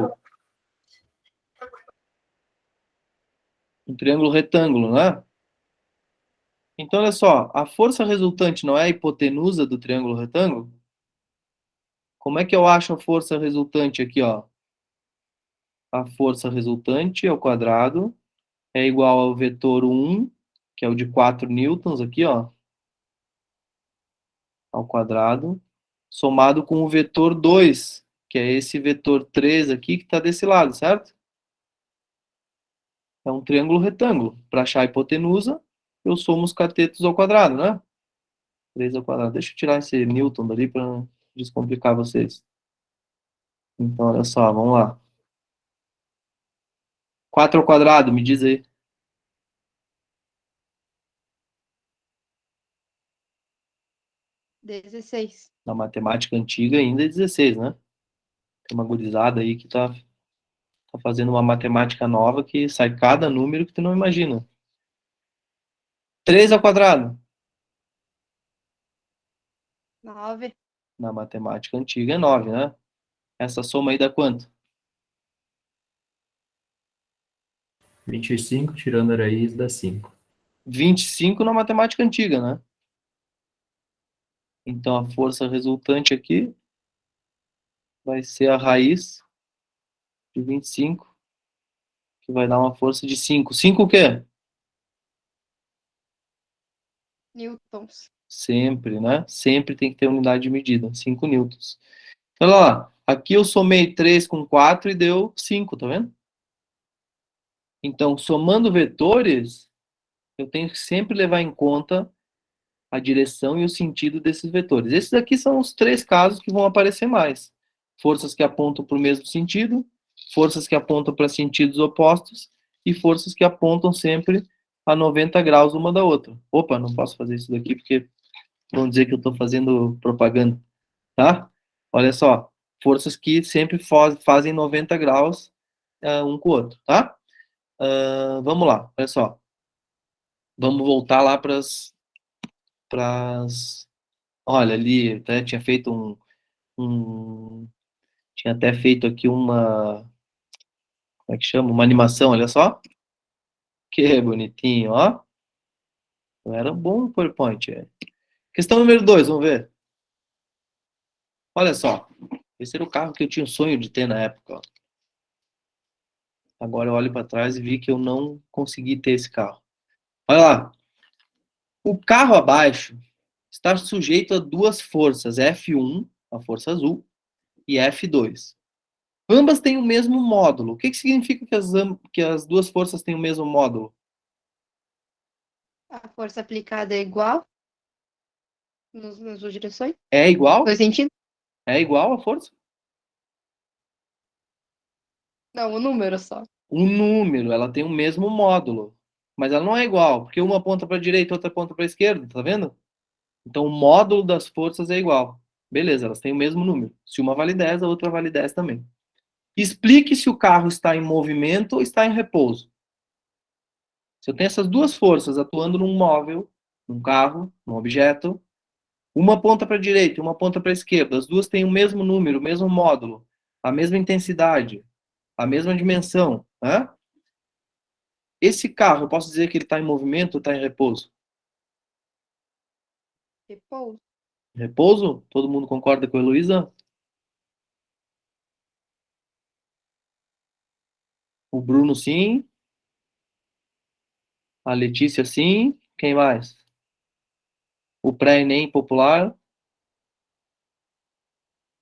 Um triângulo retângulo, né? Então, olha só, a força resultante não é a hipotenusa do triângulo retângulo? Como é que eu acho a força resultante aqui, ó? A força resultante ao quadrado é igual ao vetor 1, que é o de 4 newtons aqui, ó, ao quadrado, somado com o vetor 2, que é esse vetor 3 aqui que está desse lado, certo? É um triângulo retângulo. Para achar a hipotenusa, eu somo os catetos ao quadrado, né? 3 ao quadrado. Deixa eu tirar esse newton dali para descomplicar vocês. Então, olha só, vamos lá. 4 ao quadrado, me diz aí. 16. Na matemática antiga ainda é 16, né? Tem uma gurizada aí que tá fazendo uma matemática nova que sai cada número que tu não imagina. 3 ao quadrado. 9. Na matemática antiga é 9, né? Essa soma aí dá quanto? 25 tirando a raiz dá 5. 25 na matemática antiga, né? Então a força resultante aqui vai ser a raiz de 25 que vai dar uma força de 5. 5 o quê? Newtons. Sempre, né? Sempre tem que ter unidade de medida, 5 newtons. Então, olha lá, aqui eu somei 3 com 4 e deu 5, tá vendo? Então, somando vetores, eu tenho que sempre levar em conta a direção e o sentido desses vetores. Esses aqui são os 3 casos que vão aparecer mais. Forças que apontam para o mesmo sentido, forças que apontam para sentidos opostos e forças que apontam sempre a 90 graus uma da outra. Opa, não posso fazer isso daqui porque vão dizer que eu estou fazendo propaganda, tá? Olha só, forças que sempre fazem 90 graus um com o outro, tá? Vamos lá, olha só. Vamos voltar lá para as... Olha, ali até tinha feito tinha até feito aqui uma... Como é que chama? Uma animação, olha só. Que bonitinho, ó. Era um bom PowerPoint. Questão número 2, vamos ver. Olha só. Esse era o carro que eu tinha o sonho de ter na época, ó. Agora eu olho para trás e vi que eu não consegui ter esse carro. Olha lá. O carro abaixo está sujeito a 2 forças, F1, a força azul, e F2. Ambas têm o mesmo módulo. O que significa que as 2 forças têm o mesmo módulo? A força aplicada é igual nas duas direções? É igual? Dois sentidos? É igual a força? Não, o número só. O número, ela tem o mesmo módulo. Mas ela não é igual, porque uma aponta para a direita, outra aponta para a esquerda, tá vendo? Então o módulo das forças é igual. Beleza, elas têm o mesmo número. Se uma vale 10, a outra vale 10 também. Explique se o carro está em movimento ou está em repouso. Se eu tenho essas 2 forças atuando num móvel, num carro, num objeto, uma aponta para a direita, uma aponta para a esquerda, as 2 têm o mesmo número, o mesmo módulo, a mesma intensidade, a mesma dimensão, né? Esse carro, eu posso dizer que ele está em movimento ou está em repouso? Repouso. Repouso? Todo mundo concorda com a Heloísa? O Bruno, sim. A Letícia, sim. Quem mais? O pré-ENEM popular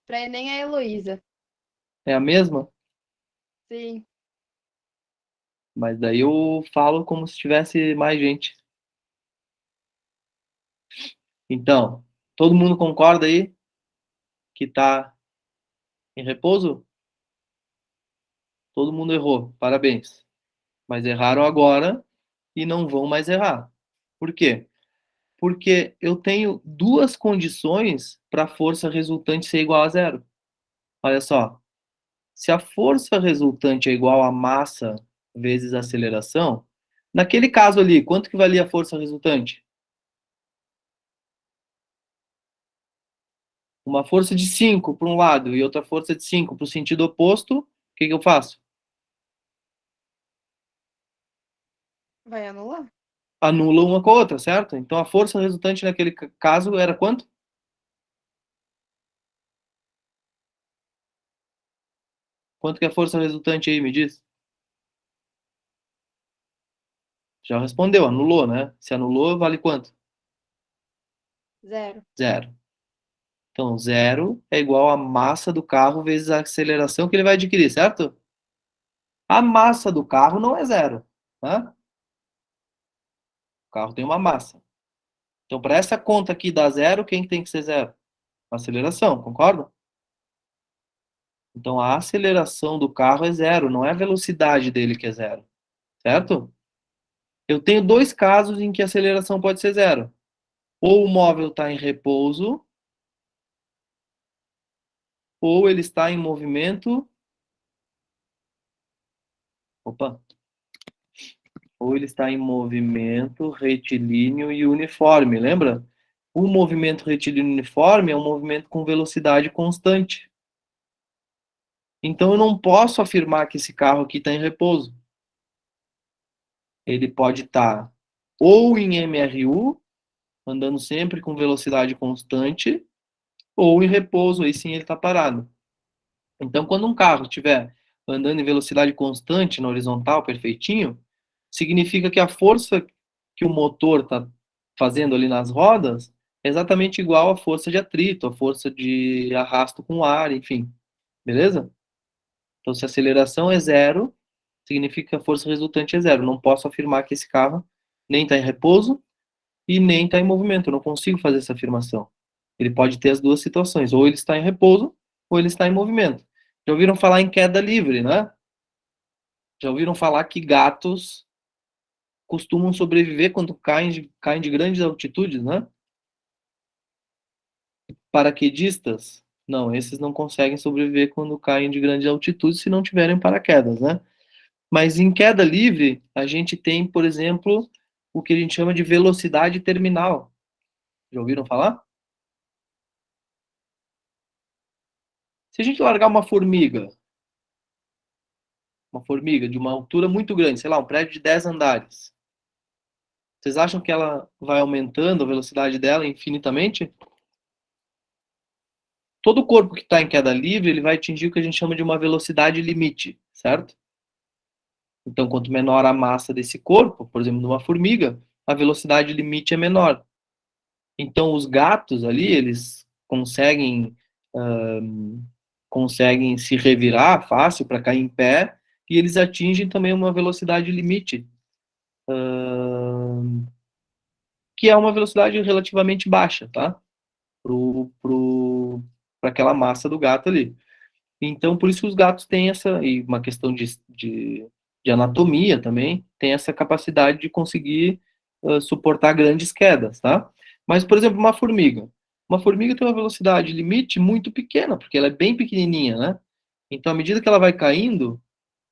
Pra Enem é a Heloísa. é a mesma? Sim. Mas daí eu falo como se tivesse mais gente. Então, todo mundo concorda aí que está em repouso? Todo mundo errou. Parabéns. Mas erraram agora e não vão mais errar. Por quê? Porque eu tenho 2 condições para a força resultante ser igual a 0. Olha só. Se a força resultante é igual a massa vezes a aceleração, naquele caso ali, quanto que valia a força resultante? Uma força de 5 para um lado e outra força de 5 para o sentido oposto, o que eu faço? Vai anular? Anula uma com a outra, certo? Então a força resultante naquele caso era quanto? Quanto que é a força resultante aí, me diz? Já respondeu, anulou, né? Se anulou, vale quanto? Zero. 0. Então, 0 é igual a massa do carro vezes a aceleração que ele vai adquirir, certo? A massa do carro não é 0, né? O carro tem uma massa. Então, para essa conta aqui dar 0, quem tem que ser 0? A aceleração, concorda? Então, a aceleração do carro é 0, não é a velocidade dele que é 0, certo? Eu tenho 2 casos em que a aceleração pode ser 0. Ou o móvel está em repouso, ou ele está em movimento. Opa! Ou ele está em movimento retilíneo e uniforme, lembra? O movimento retilíneo uniforme é um movimento com velocidade constante. Então eu não posso afirmar que esse carro aqui está em repouso. Ele pode estar ou em MRU, andando sempre com velocidade constante, ou em repouso, aí sim ele está parado. Então, quando um carro estiver andando em velocidade constante na horizontal, perfeitinho, significa que a força que o motor está fazendo ali nas rodas é exatamente igual à força de atrito, à força de arrasto com o ar, enfim. Beleza? Então, se a aceleração é zero, significa que a força resultante é zero. Não posso afirmar que esse carro nem está em repouso e nem está em movimento. Eu não consigo fazer essa afirmação. Ele pode ter as duas situações. Ou ele está em repouso, ou ele está em movimento. Já ouviram falar em queda livre, né? Já ouviram falar que gatos costumam sobreviver quando caem de grandes altitudes, né? Paraquedistas, não, esses não conseguem sobreviver quando caem de grandes altitudes se não tiverem paraquedas, né? Mas em queda livre, a gente tem, por exemplo, o que a gente chama de velocidade terminal. Já ouviram falar? Se a gente largar uma formiga de uma altura muito grande, sei lá, um prédio de 10 andares, vocês acham que ela vai aumentando a velocidade dela infinitamente? Todo o corpo que está em queda livre, ele vai atingir o que a gente chama de uma velocidade limite, certo? Então, quanto menor a massa desse corpo, por exemplo, de uma formiga, a velocidade limite é menor. Então, os gatos ali, eles conseguem se revirar fácil para cair em pé, e eles atingem também uma velocidade limite, que é uma velocidade relativamente baixa, tá? Para aquela massa do gato ali. Então, por isso que os gatos têm essa, e uma questão de anatomia também, tem essa capacidade de conseguir suportar grandes quedas, tá? Mas, por exemplo, uma formiga tem uma velocidade limite muito pequena, porque ela é bem pequenininha, né? Então, à medida que ela vai caindo,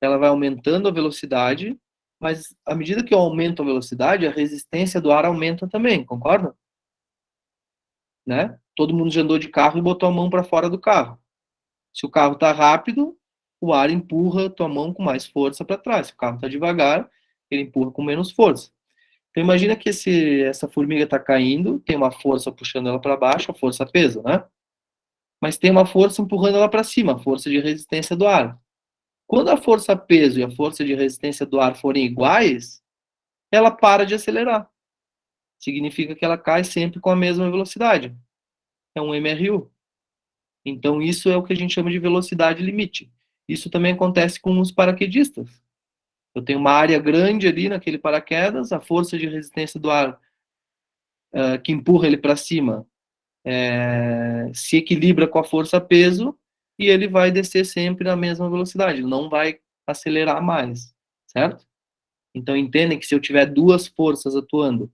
ela vai aumentando a velocidade, mas à medida que eu aumento a velocidade, a resistência do ar aumenta também, concorda? Né? Todo mundo já andou de carro e botou a mão para fora do carro. Se o carro está rápido, o ar empurra a tua mão com mais força para trás. Se o carro está devagar, ele empurra com menos força. Então imagina que essa formiga está caindo, tem uma força puxando ela para baixo, a força peso, né? Mas tem uma força empurrando ela para cima, a força de resistência do ar. Quando a força peso e a força de resistência do ar forem iguais, ela para de acelerar. Significa que ela cai sempre com a mesma velocidade. É um MRU. Então, isso é o que a gente chama de velocidade limite. Isso também acontece com os paraquedistas. Eu tenho uma área grande ali naquele paraquedas, a força de resistência do ar que empurra ele para cima se equilibra com a força-peso e ele vai descer sempre na mesma velocidade, ele não vai acelerar mais, certo? Então, entendem que se eu tiver duas forças atuando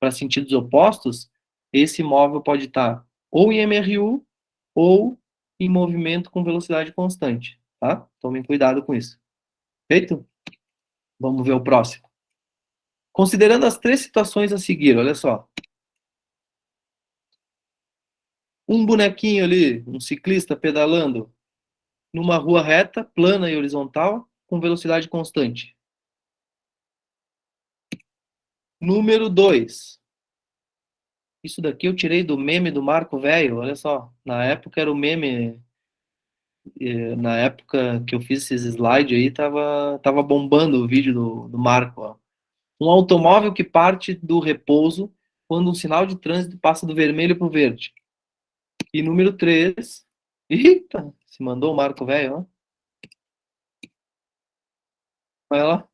para sentidos opostos, esse móvel pode estar ou em MRU ou em movimento com velocidade constante, tá? Tomem cuidado com isso. Feito? Vamos ver o próximo. Considerando as três situações a seguir, olha só. Um bonequinho ali, um ciclista pedalando numa rua reta, plana e horizontal, com velocidade constante. Número 2. Isso daqui eu tirei do meme do Marco Velho, olha só. Na época era o meme, na época que eu fiz esses slides aí, tava bombando o vídeo do Marco, ó. Um automóvel que parte do repouso quando um sinal de trânsito passa do vermelho para o verde. E número 3. Eita, se mandou o Marco Velho, ó. Olha lá.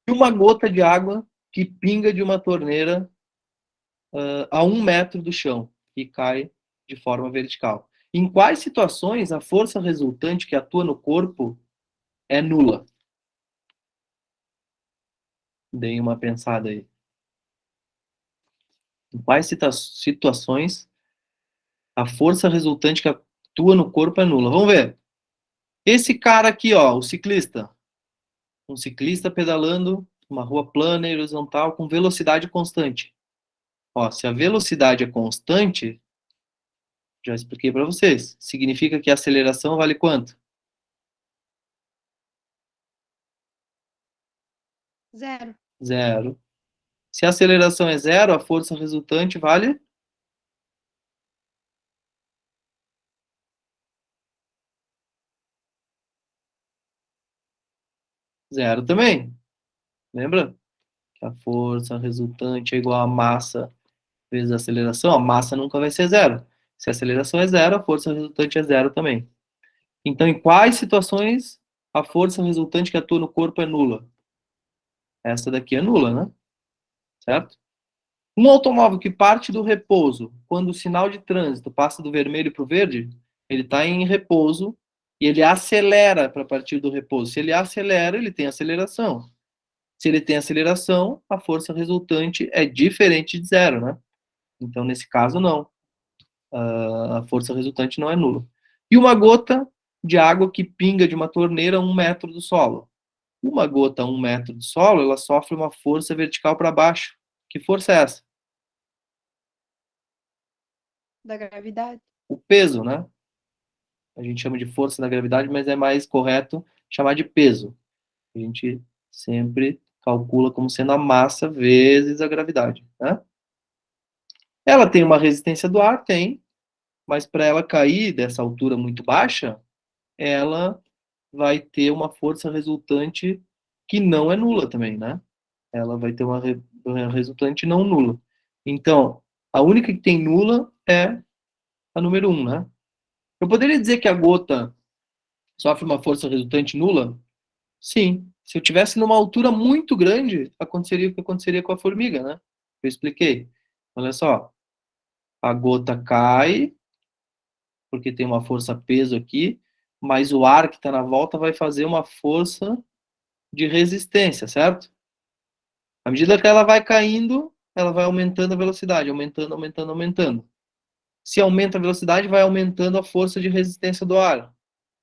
E uma gota de água que pinga de uma torneira a 1 metro do chão e cai de forma vertical. Em quais situações a força resultante que atua no corpo é nula? Deem uma pensada aí. Em quais situações a força resultante que atua no corpo é nula? Vamos ver. Esse cara aqui, ó, o ciclista. Um ciclista pedalando uma rua plana e horizontal com velocidade constante. Ó, se a velocidade é constante, já expliquei para vocês, significa que a aceleração vale quanto? Zero. Zero. Se a aceleração é zero, a força resultante vale Zero também. Lembra? Que a força resultante é igual a massa vezes a aceleração. A massa nunca vai ser zero. Se a aceleração é zero, a força resultante é zero também. Então, em quais situações a força resultante que atua no corpo é nula? Essa daqui é nula, né? Certo? Um automóvel que parte do repouso, quando o sinal de trânsito passa do vermelho para o verde, ele está em repouso e ele acelera para partir do repouso. Se ele acelera, ele tem aceleração. Se ele tem aceleração, a força resultante é diferente de zero, né? Então, nesse caso, não. A força resultante não é nula. E uma gota de água que pinga de uma torneira a 1 metro do solo. Uma gota a 1 metro do solo, ela sofre uma força vertical para baixo. Que força é essa? Da gravidade. O peso, né? A gente chama de força da gravidade, mas é mais correto chamar de peso. A gente sempre calcula como sendo a massa vezes a gravidade, né? Ela tem uma resistência do ar? Tem, mas para ela cair dessa altura muito baixa, ela vai ter uma força resultante que não é nula também, né? Ela vai ter uma resultante não nula. Então, a única que tem nula é a número 1, né? Eu poderia dizer que a gota sofre uma força resultante nula? Sim. Se eu tivesse numa altura muito grande, aconteceria o que aconteceria com a formiga, né? Eu expliquei. Olha só, a gota cai, porque tem uma força peso aqui, mas o ar que está na volta vai fazer uma força de resistência, certo? À medida que ela vai caindo, ela vai aumentando a velocidade, aumentando, aumentando, aumentando. Se aumenta a velocidade, vai aumentando a força de resistência do ar,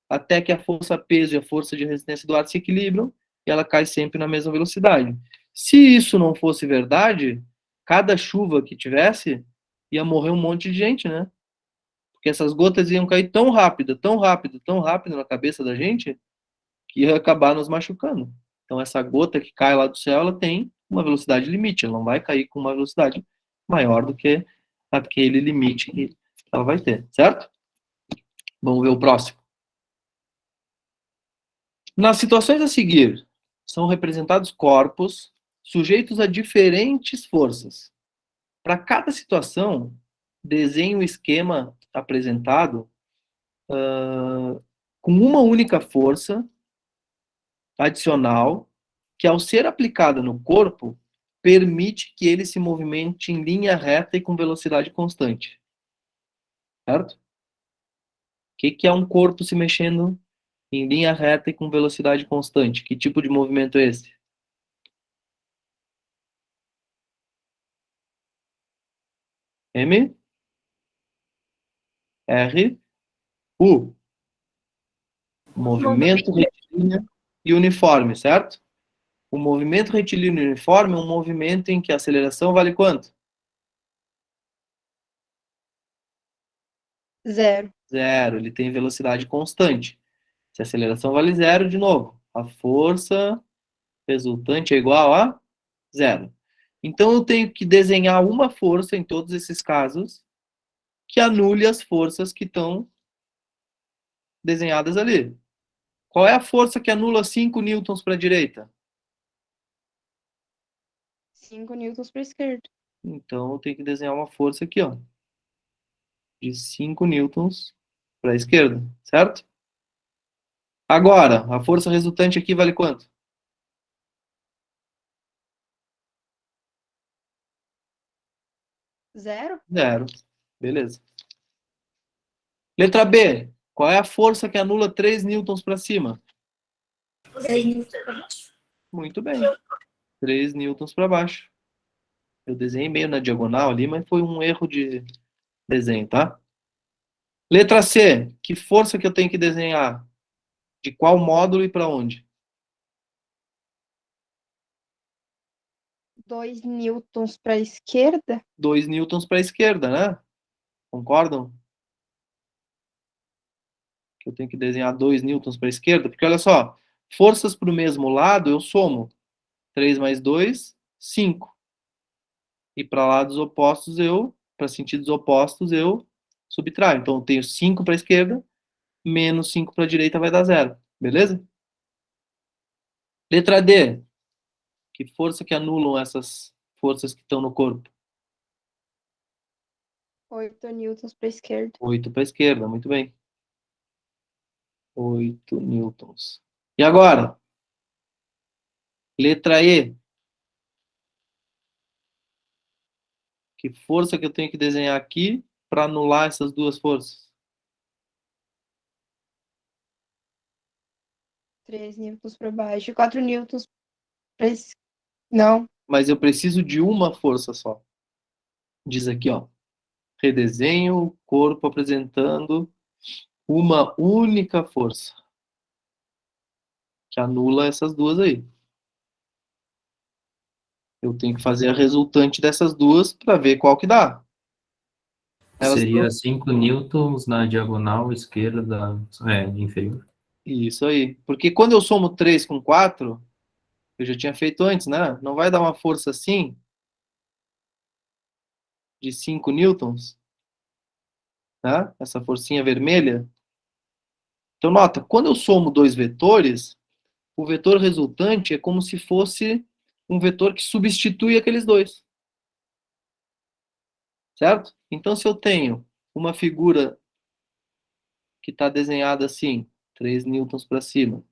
até que a força peso e a força de resistência do ar se equilibram e ela cai sempre na mesma velocidade. Se isso não fosse verdade, cada chuva que tivesse, ia morrer um monte de gente, né? Porque essas gotas iam cair tão rápido, tão rápido, tão rápido na cabeça da gente, que ia acabar nos machucando. Então, essa gota que cai lá do céu, ela tem uma velocidade limite, ela não vai cair com uma velocidade maior do que aquele limite que ela vai ter, certo? Vamos ver o próximo. Nas situações a seguir, são representados corpos sujeitos a diferentes forças. Para cada situação, desenhe o esquema apresentado com uma única força adicional que, ao ser aplicada no corpo, permite que ele se movimente em linha reta e com velocidade constante. Certo? O que é um corpo se mexendo em linha reta e com velocidade constante? Que tipo de movimento é esse? M, R, U. Movimento retilíneo e uniforme, certo? O movimento retilíneo e uniforme é um movimento em que a aceleração vale quanto? Zero. Zero. Ele tem velocidade constante. Se a aceleração vale zero, de novo, a força resultante é igual a zero. Então, eu tenho que desenhar uma força em todos esses casos que anule as forças que estão desenhadas ali. Qual é a força que anula 5 newtons para a direita? 5 newtons para a esquerda. Então, eu tenho que desenhar uma força aqui, ó, de 5 newtons para a esquerda, certo? Agora, a força resultante aqui vale quanto? Zero? Zero. Beleza. Letra B. Qual é a força que anula 3 newtons para cima? 10 newtons para baixo. Muito bem. 3 newtons para baixo. Eu desenhei meio na diagonal ali, mas foi um erro de desenho, tá? Letra C. Que força que eu tenho que desenhar? De qual módulo e para onde? 2 newtons para a esquerda? 2 newtons para a esquerda, né? Concordam? Que eu tenho que desenhar 2 newtons para a esquerda? Porque olha só, forças para o mesmo lado eu somo. 3 mais 2, 5. E para lados opostos para sentidos opostos eu subtraio. Então eu tenho 5 para a esquerda, menos 5 para a direita vai dar zero. Beleza? Letra D. Que força que anulam essas forças que estão no corpo? 8 newtons para a esquerda. 8 para a esquerda, muito bem. 8 newtons. E agora? Letra E. Que força que eu tenho que desenhar aqui para anular essas duas forças? 3 newtons para baixo e 4 newtons para Não. Mas eu preciso de uma força só. Diz aqui, ó. Redesenho o corpo apresentando uma única força. Que anula essas duas aí. Eu tenho que fazer a resultante dessas duas para ver qual que dá. Elas Seria estão... 5 newtons na diagonal esquerda, inferior. Isso aí. Porque quando eu somo 3 com 4, eu já tinha feito antes, né? Não vai dar uma força assim, de 5 newtons, né? Essa forcinha vermelha. Então, nota, quando eu somo dois vetores, o vetor resultante é como se fosse um vetor que substitui aqueles dois. Certo? Então, se eu tenho uma figura que está desenhada assim, 3 newtons para cima,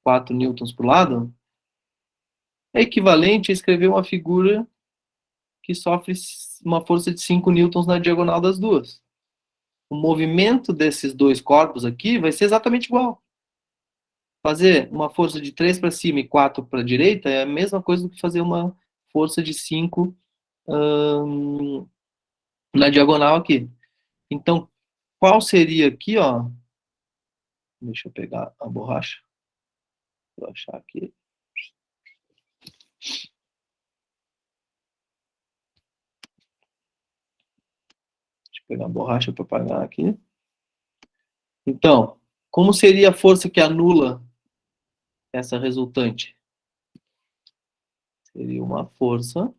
4 newtons para o lado, é equivalente a escrever uma figura que sofre uma força de 5 newtons na diagonal das duas. O movimento desses dois corpos aqui vai ser exatamente igual. Fazer uma força de 3 para cima e 4 para a direita é a mesma coisa do que fazer uma força de 5 na diagonal aqui. Então, qual seria aqui, ó? Deixa eu pegar a borracha. Vou achar aqui. Deixa eu pegar a borracha para apagar aqui. Então, como seria a força que anula essa resultante? Seria uma força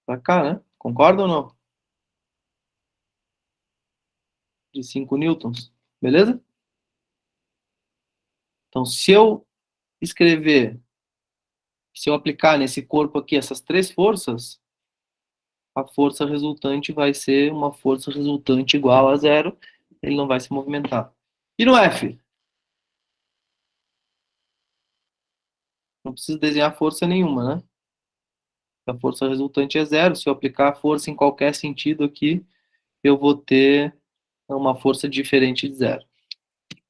para cá, né? Concorda ou não? De 5 newtons. Beleza? Então, se eu aplicar nesse corpo aqui essas três forças, a força resultante vai ser uma força resultante igual a zero, ele não vai se movimentar. E no F? Não preciso desenhar força nenhuma, né? A força resultante é zero. Se eu aplicar a força em qualquer sentido aqui, eu vou ter uma força diferente de zero.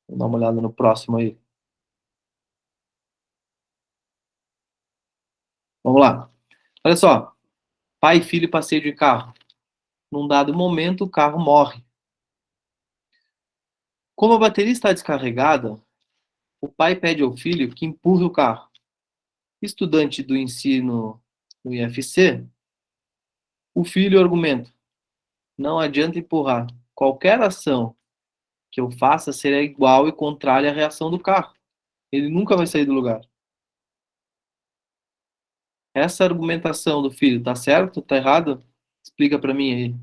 Vou dar uma olhada no próximo aí. Vamos lá. Olha só. Pai e filho passeiam de carro. Num dado momento, o carro morre. Como a bateria está descarregada, o pai pede ao filho que empurre o carro. Estudante do ensino no IFC, o filho argumenta: não adianta empurrar. Qualquer ação que eu faça será igual e contrária à reação do carro. Ele nunca vai sair do lugar. Essa argumentação do filho tá certo? Tá errado? Explica para mim aí.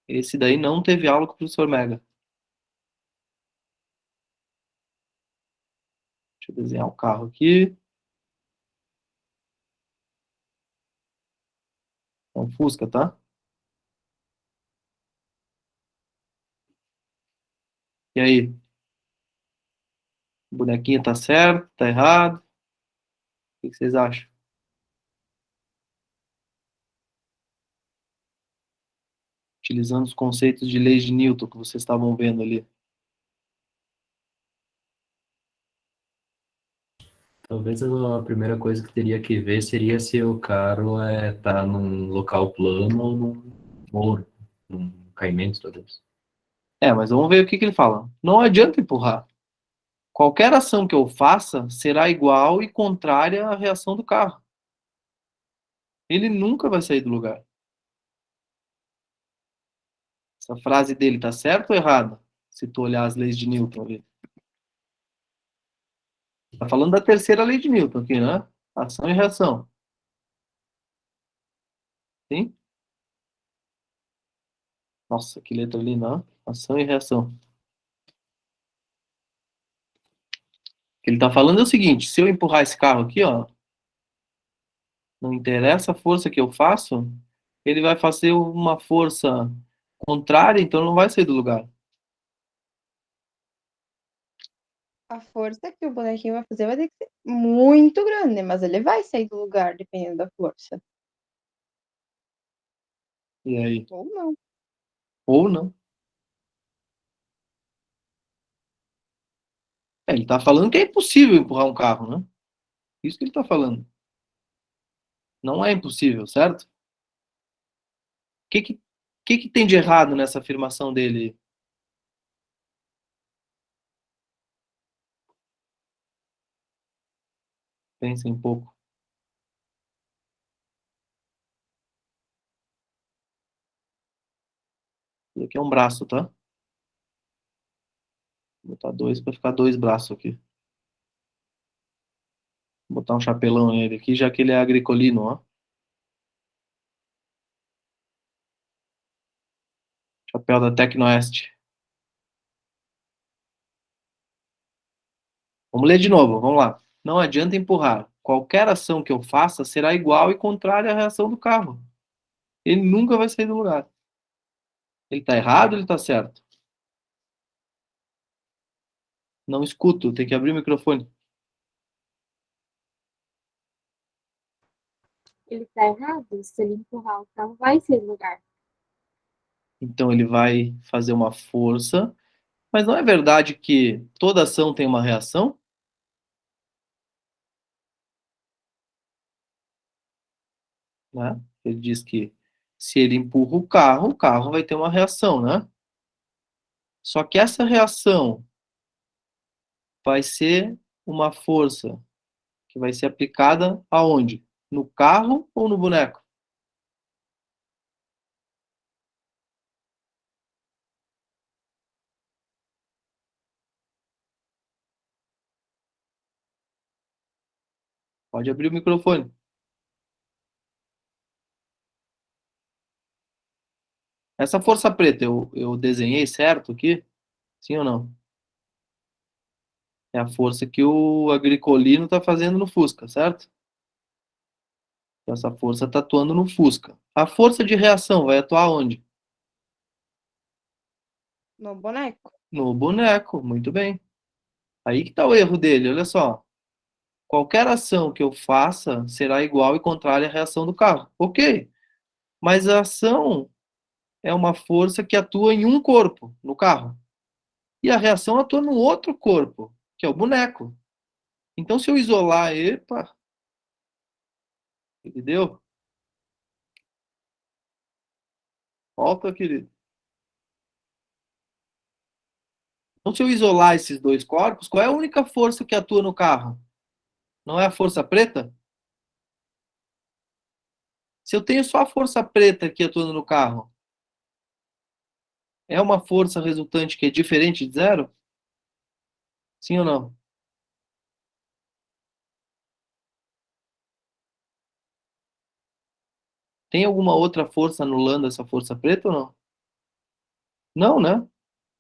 Esse daí não teve aula com o professor Mega. Deixa eu desenhar o carro aqui. É um Fusca, tá? E aí? O bonequinho tá certo? Tá errado? O que vocês acham? Utilizando os conceitos de leis de Newton que vocês estavam vendo ali. Talvez a primeira coisa que teria que ver seria se o carro tá num local plano ou num morro, num caimento, talvez. Mas vamos ver o que ele fala. Não adianta empurrar. Qualquer ação que eu faça será igual e contrária à reação do carro. Ele nunca vai sair do lugar. Essa frase dele tá certa ou errada? Se tu olhar as leis de Newton ali. Tá falando da terceira lei de Newton aqui, né? Ação e reação. Sim? Nossa, que letra ali, não. Ação e reação. O que ele tá falando é o seguinte, se eu empurrar esse carro aqui, ó, não interessa a força que eu faço, ele vai fazer uma força contrária, então não vai sair do lugar. A força que o bonequinho vai fazer vai ter que ser muito grande, mas ele vai sair do lugar, dependendo da força. E aí? Ou não. Ou não. É, ele tá falando que é impossível empurrar um carro, né? Isso que ele tá falando. Não é impossível, certo? O que tem de errado nessa afirmação dele? Pensa um pouco. Isso aqui é um braço, tá? Vou botar dois para ficar dois braços aqui. Vou botar um chapelão nele aqui, já que ele é agricolino, ó. Chapéu da Tecnoeste. Vamos ler de novo, vamos lá. Não adianta empurrar. Qualquer ação que eu faça será igual e contrária à reação do carro. Ele nunca vai sair do lugar. Ele está errado ou ele está certo? Não escuto, tem que abrir o microfone. Ele tá errado? Se ele empurrar o carro, vai ser lugar. Então ele vai fazer uma força, mas não é verdade que toda ação tem uma reação? Né? Ele diz que se ele empurra o carro vai ter uma reação, né? Só que essa reação vai ser uma força que vai ser aplicada aonde? No carro ou no boneco? Pode abrir o microfone. Essa força preta eu desenhei certo aqui? Sim ou não? É a força que o agricolino está fazendo no Fusca, certo? Essa força está atuando no Fusca. A força de reação vai atuar onde? No boneco. No boneco, muito bem. Aí que está o erro dele, olha só. Qualquer ação que eu faça será igual e contrária à reação do carro. Ok, mas a ação é uma força que atua em um corpo, no carro. E a reação atua no outro corpo, que é o boneco. Então, se eu isolar, epa, entendeu? Volta, querido. Então, se eu isolar esses dois corpos, qual é a única força que atua no carro? Não é a força preta? Se eu tenho só a força preta aqui atuando no carro, é uma força resultante que é diferente de zero? Sim ou não? Tem alguma outra força anulando essa força preta ou não? Não, né?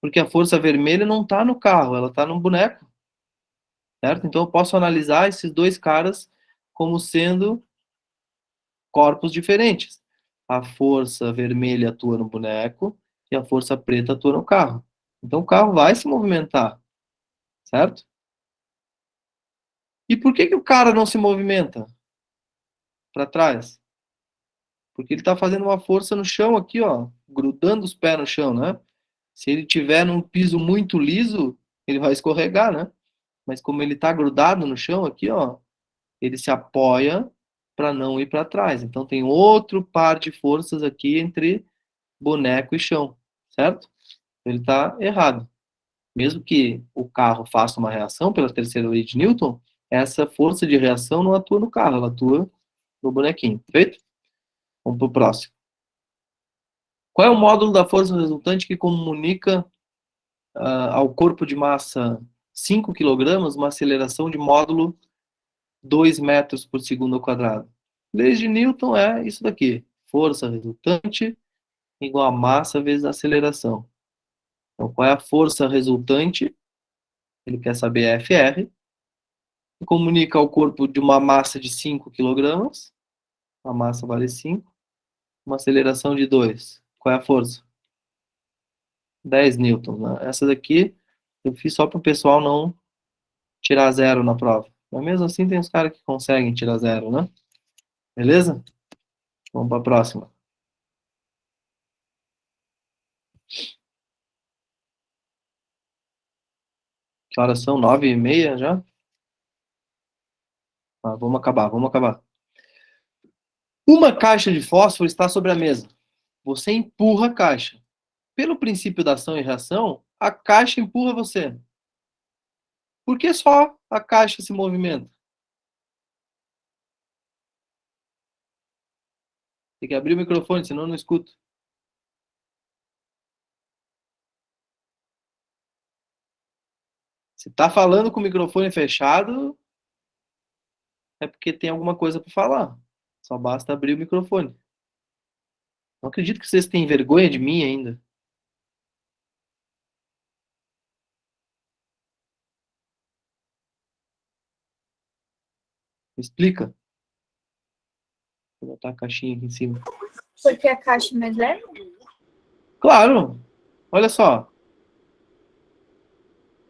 Porque a força vermelha não está no carro, ela está no boneco, certo? Então eu posso analisar esses dois caras como sendo corpos diferentes. A força vermelha atua no boneco e a força preta atua no carro. Então o carro vai se movimentar, certo? E por que o cara não se movimenta para trás? Porque ele está fazendo uma força no chão aqui, ó, grudando os pés no chão, né? Se ele tiver num piso muito liso, ele vai escorregar, né? Mas como ele está grudado no chão aqui, ó, ele se apoia para não ir para trás. Então tem outro par de forças aqui entre boneco e chão, certo? Ele está errado. Mesmo que o carro faça uma reação pela terceira lei de Newton, essa força de reação não atua no carro, ela atua no bonequinho, perfeito? Vamos para o próximo. Qual é o módulo da força resultante que comunica ao corpo de massa 5 kg uma aceleração de módulo 2 metros por segundo ao quadrado? Lei de Newton é isso daqui. Força resultante igual a massa vezes a aceleração. Então, qual é a força resultante? Ele quer saber a FR. E comunica ao corpo de uma massa de 5 kg. A massa vale 5. Uma aceleração de 2. Qual é a força? 10 newtons. Né? Essa daqui eu fiz só para o pessoal não tirar zero na prova. Mas mesmo assim tem os caras que conseguem tirar zero, né? Beleza? Vamos para a próxima. Que horas são? 9h30 já? Ah, vamos acabar. Uma caixa de fósforo está sobre a mesa. Você empurra a caixa. Pelo princípio da ação e reação, a caixa empurra você. Por que só a caixa se movimenta? Tem que abrir o microfone, senão eu não escuto. Se tá falando com o microfone fechado, é porque tem alguma coisa para falar. Só basta abrir o microfone. Não acredito que vocês têm vergonha de mim ainda. Me explica. Vou botar a caixinha aqui em cima. Porque a caixa é mais leve? Claro! Olha só.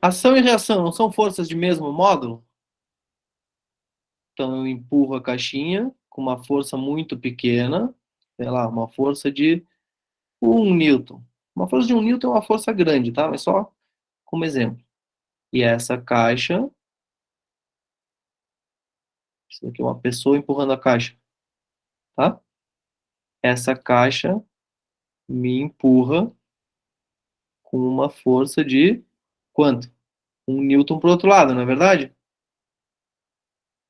Ação e reação não são forças de mesmo módulo? Então eu empurro a caixinha com uma força muito pequena, sei lá, uma força de 1 newton. Uma força de 1 newton é uma força grande, tá? Mas só como exemplo. E essa caixa, isso aqui é uma pessoa empurrando a caixa, tá? Essa caixa me empurra com uma força de quanto? 1 newton pro outro lado, não é verdade?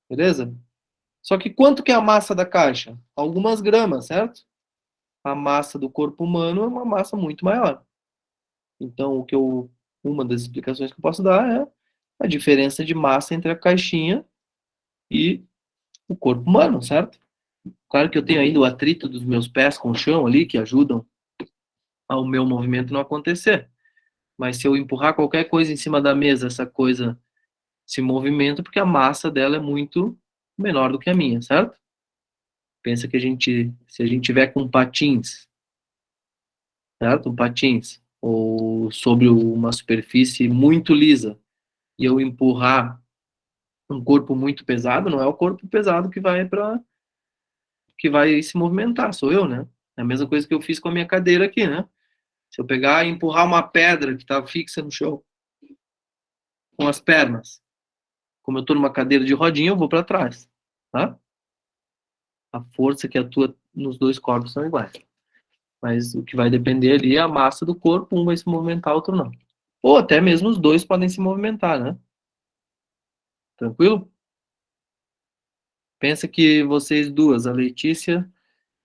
Beleza? Só que quanto que é a massa da caixa? Algumas gramas, certo? A massa do corpo humano é uma massa muito maior. Então, uma das explicações que eu posso dar é a diferença de massa entre a caixinha e o corpo humano, certo? Claro que eu tenho ainda o atrito dos meus pés com o chão ali, que ajudam ao meu movimento não acontecer. Mas se eu empurrar qualquer coisa em cima da mesa, essa coisa se movimenta porque a massa dela é muito menor do que a minha, certo? Pensa que se a gente tiver com patins, certo? Um patins, ou sobre uma superfície muito lisa, e eu empurrar um corpo muito pesado, não é o corpo pesado que vai se movimentar, sou eu, né? É a mesma coisa que eu fiz com a minha cadeira aqui, né? Se eu pegar e empurrar uma pedra que está fixa no chão com as pernas, como eu estou numa cadeira de rodinha, eu vou para trás, tá? A força que atua nos dois corpos são iguais. Mas o que vai depender ali é a massa do corpo, um vai se movimentar, outro não. Ou até mesmo os dois podem se movimentar, né? Tranquilo? Pensa que vocês duas, a Letícia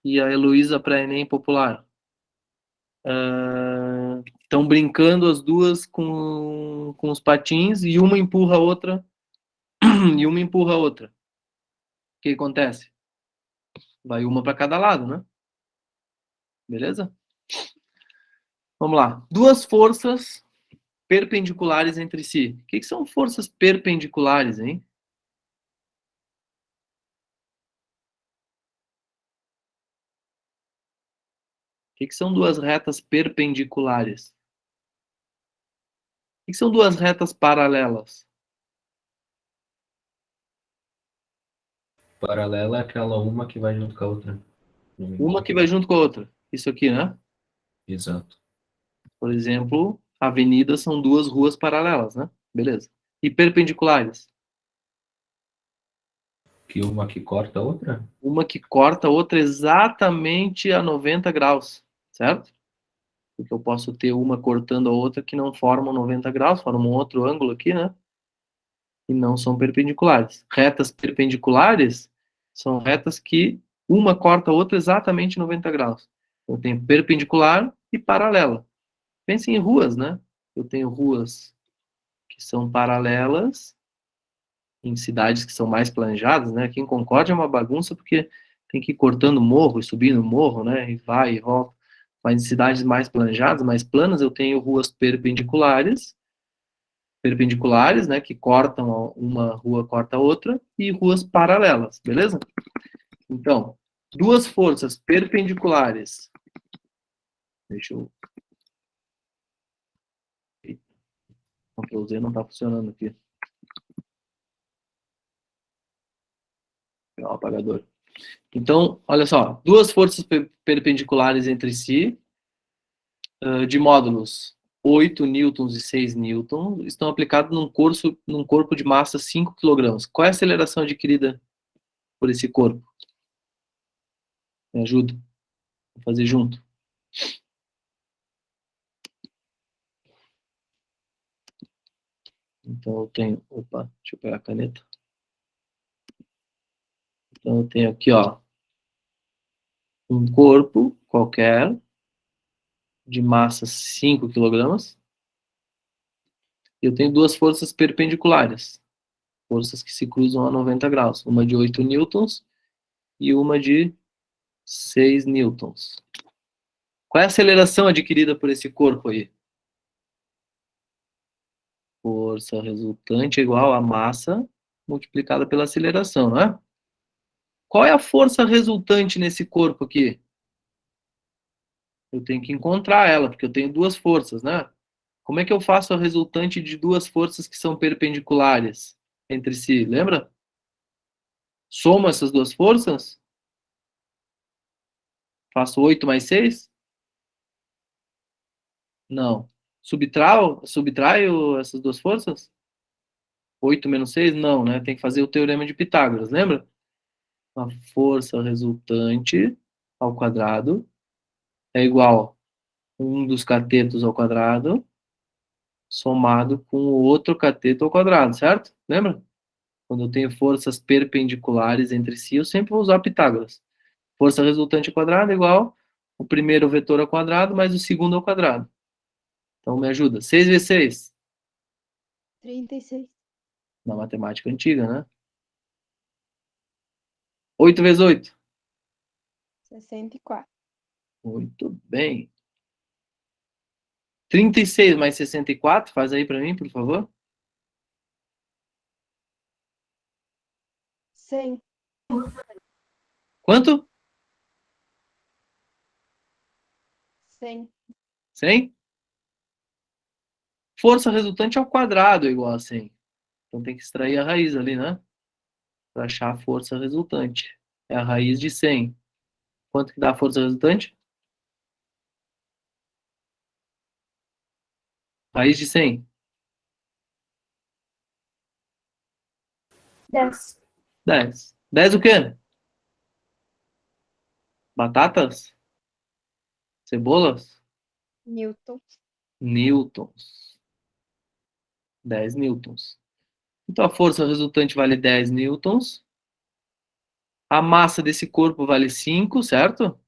e a Heloísa para Enem Popular, estão brincando as duas com os patins e uma empurra a outra e uma empurra a outra. O que acontece? Vai uma para cada lado, né? Beleza? Vamos lá. Duas forças perpendiculares entre si. O que são forças perpendiculares, hein? O que são duas retas perpendiculares? O que são duas retas paralelas? Paralela é aquela uma que vai junto com a outra. Uma que vai junto com a outra. Isso aqui, né? Exato. Por exemplo, avenidas são duas ruas paralelas, né? Beleza. E perpendiculares? Que uma que corta a outra? Uma que corta a outra exatamente a 90 graus, certo? Porque eu posso ter uma cortando a outra que não formam 90 graus, formam um outro ângulo aqui, né? E não são perpendiculares. Retas perpendiculares são retas que uma corta a outra exatamente 90 graus. Eu tenho perpendicular e paralela. Pense em ruas, né? Eu tenho ruas que são paralelas em cidades que são mais planejadas, né? Aqui em Concórdia é uma bagunça porque tem que ir cortando morro e subindo morro, né? E vai e volta. Mas em cidades mais planejadas, mais planas, eu tenho ruas perpendiculares, né, que cortam uma rua corta a outra, e ruas paralelas, beleza? Então, duas forças perpendiculares. Deixa eu... Ctrl Z não está funcionando aqui. Pegar o apagador. Então, olha só, duas forças perpendiculares entre si, de módulos 8 newtons e 6 newtons, estão aplicados num corpo de massa 5 kg. Qual é a aceleração adquirida por esse corpo? Me ajuda? Vou fazer junto. Então, eu tenho... Opa, deixa eu pegar a caneta. Então, eu tenho aqui, ó, um corpo qualquer de massa 5 kg. Eu tenho duas forças perpendiculares, forças que se cruzam a 90 graus, uma de 8 newtons e uma de 6 newtons. Qual é a aceleração adquirida por esse corpo aí? Força resultante é igual a massa multiplicada pela aceleração, não é? Qual é a força resultante nesse corpo aqui? Eu tenho que encontrar ela, porque eu tenho duas forças, né? Como é que eu faço a resultante de duas forças que são perpendiculares entre si? Lembra? Somo essas duas forças? Faço 8 mais 6? Não. Subtraio essas duas forças? 8 menos 6? Não, né? Tem que fazer o teorema de Pitágoras, lembra? A força resultante ao quadrado é igual a 1 dos catetos ao quadrado somado com o outro cateto ao quadrado, certo? Lembra? Quando eu tenho forças perpendiculares entre si, eu sempre vou usar Pitágoras. Força resultante ao quadrado é igual o primeiro vetor ao quadrado mais o segundo ao quadrado. Então, me ajuda. 6 vezes 6. 36. Na matemática antiga, né? 8 vezes 8. 64. Muito bem. 36 mais 64, faz aí para mim, por favor. 100. Quanto? 100. 100? Força resultante ao quadrado é igual a 100. Então tem que extrair a raiz ali, né? Para achar a força resultante. É a raiz de 100. Quanto que dá a força resultante? Raiz de 100. 10. 10. 10 o quê? Batatas? Cebolas? Newton. Newtons. 10 newtons. Então a força resultante vale 10 newtons. A massa desse corpo vale 5, certo?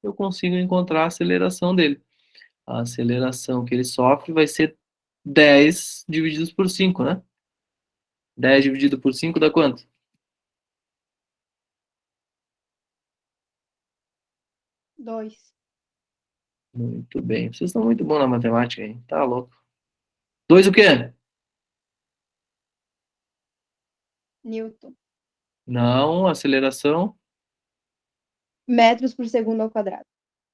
Eu consigo encontrar a aceleração dele. A aceleração que ele sofre vai ser 10 divididos por 5, né? 10 dividido por 5 dá quanto? 2. Muito bem. Vocês estão muito bons na matemática, hein? Tá louco. 2 o quê? Newton. Não, aceleração. Metros por segundo ao quadrado.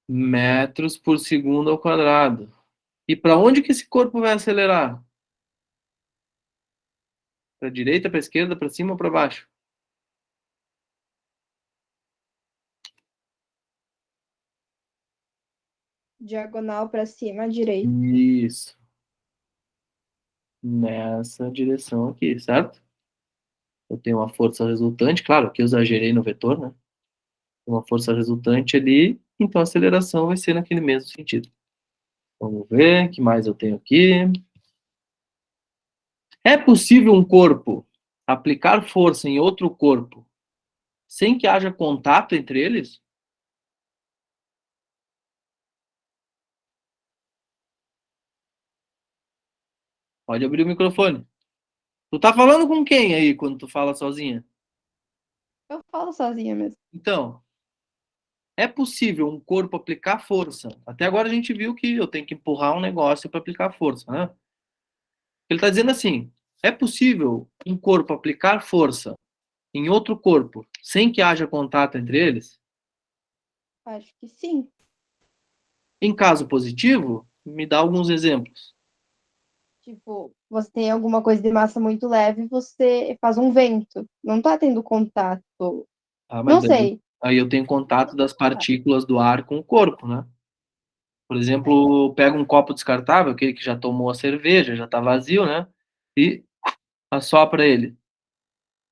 Metros por segundo ao quadrado. E para onde que esse corpo vai acelerar? Para a direita, para a esquerda, para cima ou para baixo? Diagonal para cima, à direita. Isso. Nessa direção aqui, certo? Eu tenho uma força resultante, claro, que eu exagerei no vetor, né? Uma força resultante ali, então a aceleração vai ser naquele mesmo sentido. Vamos ver, o que mais eu tenho aqui? É possível um corpo aplicar força em outro corpo sem que haja contato entre eles? Pode abrir o microfone. Tu tá falando com quem aí quando tu fala sozinha? Eu falo sozinha mesmo. Então, É possível um corpo aplicar força. Até agora a gente viu que eu tenho que empurrar um negócio para aplicar força, né? Ele está dizendo assim: é possível um corpo aplicar força em outro corpo sem que haja contato entre eles? Acho que sim. Em caso positivo, me dá alguns exemplos. Tipo, você tem alguma coisa de massa muito leve, você faz um vento. Não tá tendo contato. Ah, mas Não daí, sei. aí eu tenho contato das partículas do ar com o corpo, né? Por exemplo, pega um copo descartável, aquele que já tomou a cerveja, já está vazio, né? E assopra ele.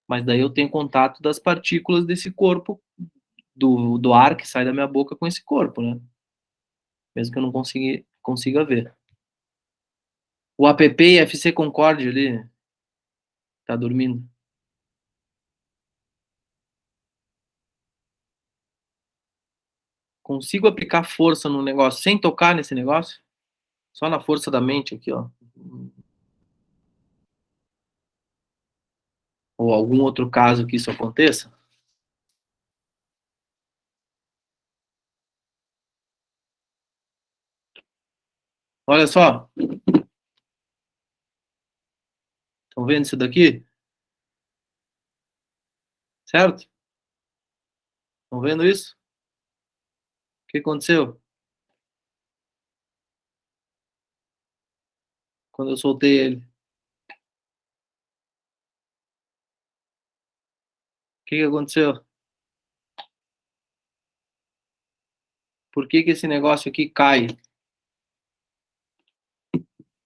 Mas daí eu tenho contato das partículas desse corpo, do ar que sai da minha boca com esse corpo, né? Mesmo que eu não consiga ver. O APP e FC Concorde ali, tá dormindo. Consigo aplicar força no negócio sem tocar nesse negócio? Só na força da mente aqui, ó. Ou algum outro caso que isso aconteça? Olha só. Estão vendo isso daqui? Certo? Estão vendo isso? O que aconteceu? Quando eu soltei ele. O que aconteceu? Por que esse negócio aqui cai?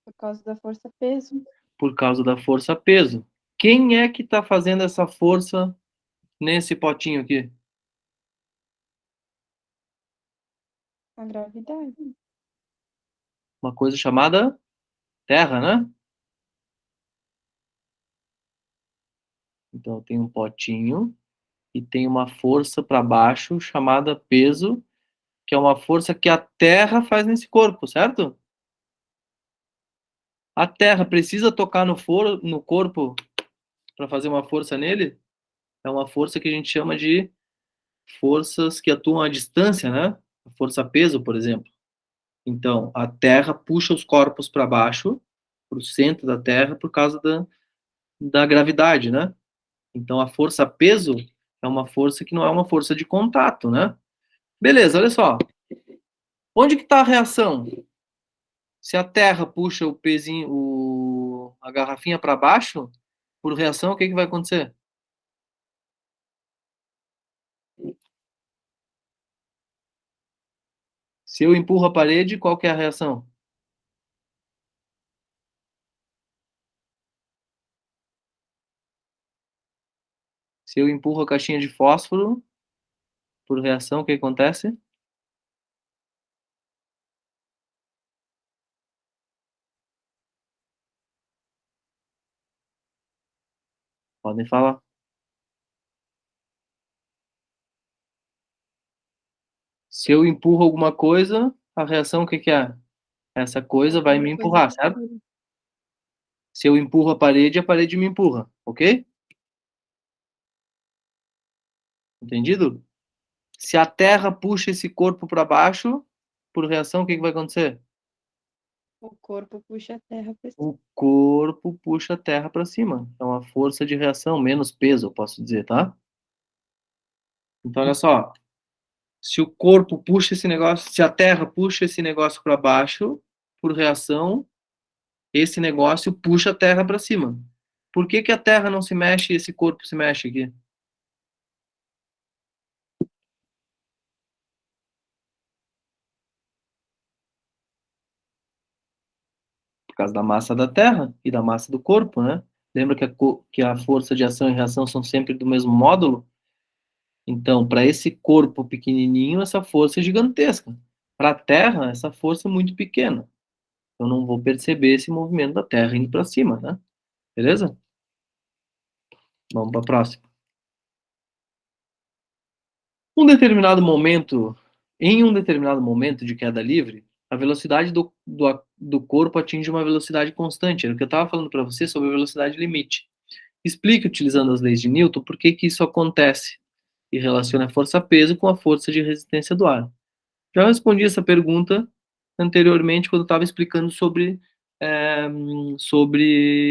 Por causa da força-peso. Por causa da força-peso. Quem é que está fazendo essa força nesse potinho aqui? A gravidade. Uma coisa chamada terra, né? Então, tem um potinho e tem uma força para baixo chamada peso, que é uma força que a terra faz nesse corpo, certo? A terra precisa tocar no corpo para fazer uma força nele? É uma força que a gente chama de forças que atuam à distância, né? A força-peso, por exemplo. Então, a Terra puxa os corpos para baixo, para o centro da Terra, por causa da gravidade, né? Então, a força-peso é uma força que não é uma força de contato, né? Beleza, olha só. Onde que está a reação? Se a Terra puxa o pezinho, a garrafinha para baixo, por reação, o que que vai acontecer? Se eu empurro a parede, qual que é a reação? Se eu empurro a caixinha de fósforo, por reação, o que acontece? Podem falar. Se eu empurro alguma coisa, a reação, o que que é? Essa coisa vai me empurrar, certo? Se eu empurro a parede me empurra, ok? Entendido? Se a Terra puxa esse corpo para baixo, por reação, o que que vai acontecer? O corpo puxa a terra para cima. O corpo puxa a Terra para cima. É uma força de reação, menos peso, eu posso dizer, tá? Então, olha só. Se o corpo puxa esse negócio, se a Terra puxa esse negócio para baixo, por reação, esse negócio puxa a Terra para cima. Por que que a Terra não se mexe e esse corpo se mexe aqui? Por causa da massa da Terra e da massa do corpo, né? Lembra que a força de ação e reação são sempre do mesmo módulo? Então, para esse corpo pequenininho, essa força é gigantesca. Para a Terra, essa força é muito pequena. Eu não vou perceber esse movimento da Terra indo para cima, né? Beleza? Vamos para a próxima. Em um determinado momento de queda livre, a velocidade do corpo atinge uma velocidade constante. Era o que eu estava falando para você sobre a velocidade limite. Explique, utilizando as leis de Newton, por que que isso acontece. e relacione a força-peso com a força de resistência do ar. Já respondi essa pergunta anteriormente quando eu estava explicando sobre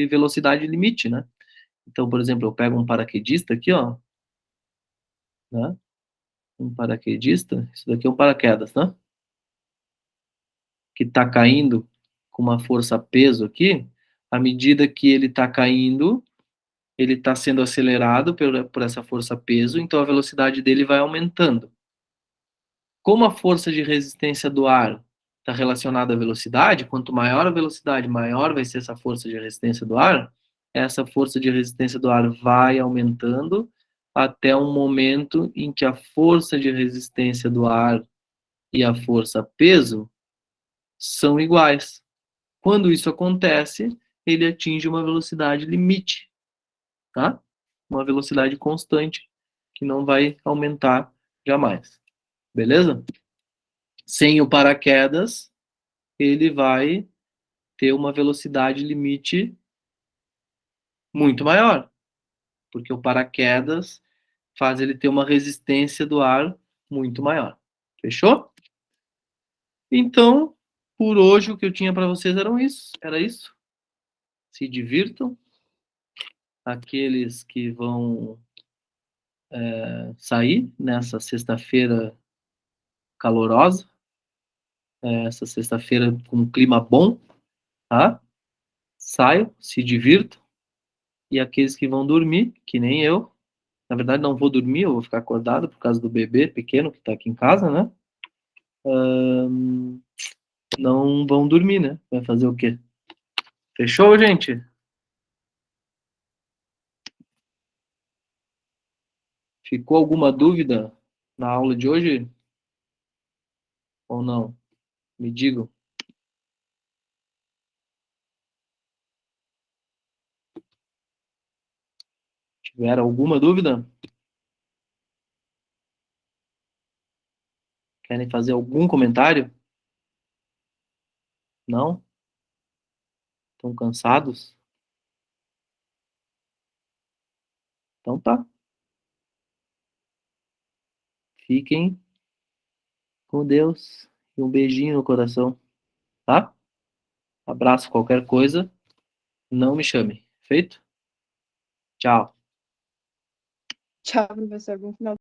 velocidade limite, né? Então, por exemplo, eu pego um paraquedista aqui, ó, né? Um paraquedista, isso daqui é um paraquedas, né? Que está caindo com uma força-peso aqui, à medida que ele está caindo, ele está sendo acelerado por essa força-peso, então a velocidade dele vai aumentando. Como a força de resistência do ar está relacionada à velocidade, quanto maior a velocidade, maior vai ser essa força de resistência do ar, essa força de resistência do ar vai aumentando até um momento em que a força de resistência do ar e a força-peso são iguais. Quando isso acontece, ele atinge uma velocidade limite, tá? Uma velocidade constante, que não vai aumentar jamais. Beleza? Sem o paraquedas, ele vai ter uma velocidade limite muito maior, porque o paraquedas faz ele ter uma resistência do ar muito maior. Fechou? Então, por hoje, o que eu tinha para vocês era isso. Se divirtam. Aqueles que vão sair nessa sexta-feira calorosa, essa sexta-feira com um clima bom, tá? Saiam, se divirtam. E aqueles que vão dormir, que nem eu, na verdade não vou dormir, eu vou ficar acordado por causa do bebê pequeno que tá aqui em casa, né? Não vão dormir, né? Vai fazer o quê? Fechou, gente? Ficou alguma dúvida na aula de hoje? Ou não? Me digam. Tiveram alguma dúvida? Querem fazer algum comentário? Não? Estão cansados? Então tá. Fiquem com Deus e um beijinho no coração, tá? Abraço, qualquer coisa, não me chame. Feito? Tchau. Tchau, professor. Bom final.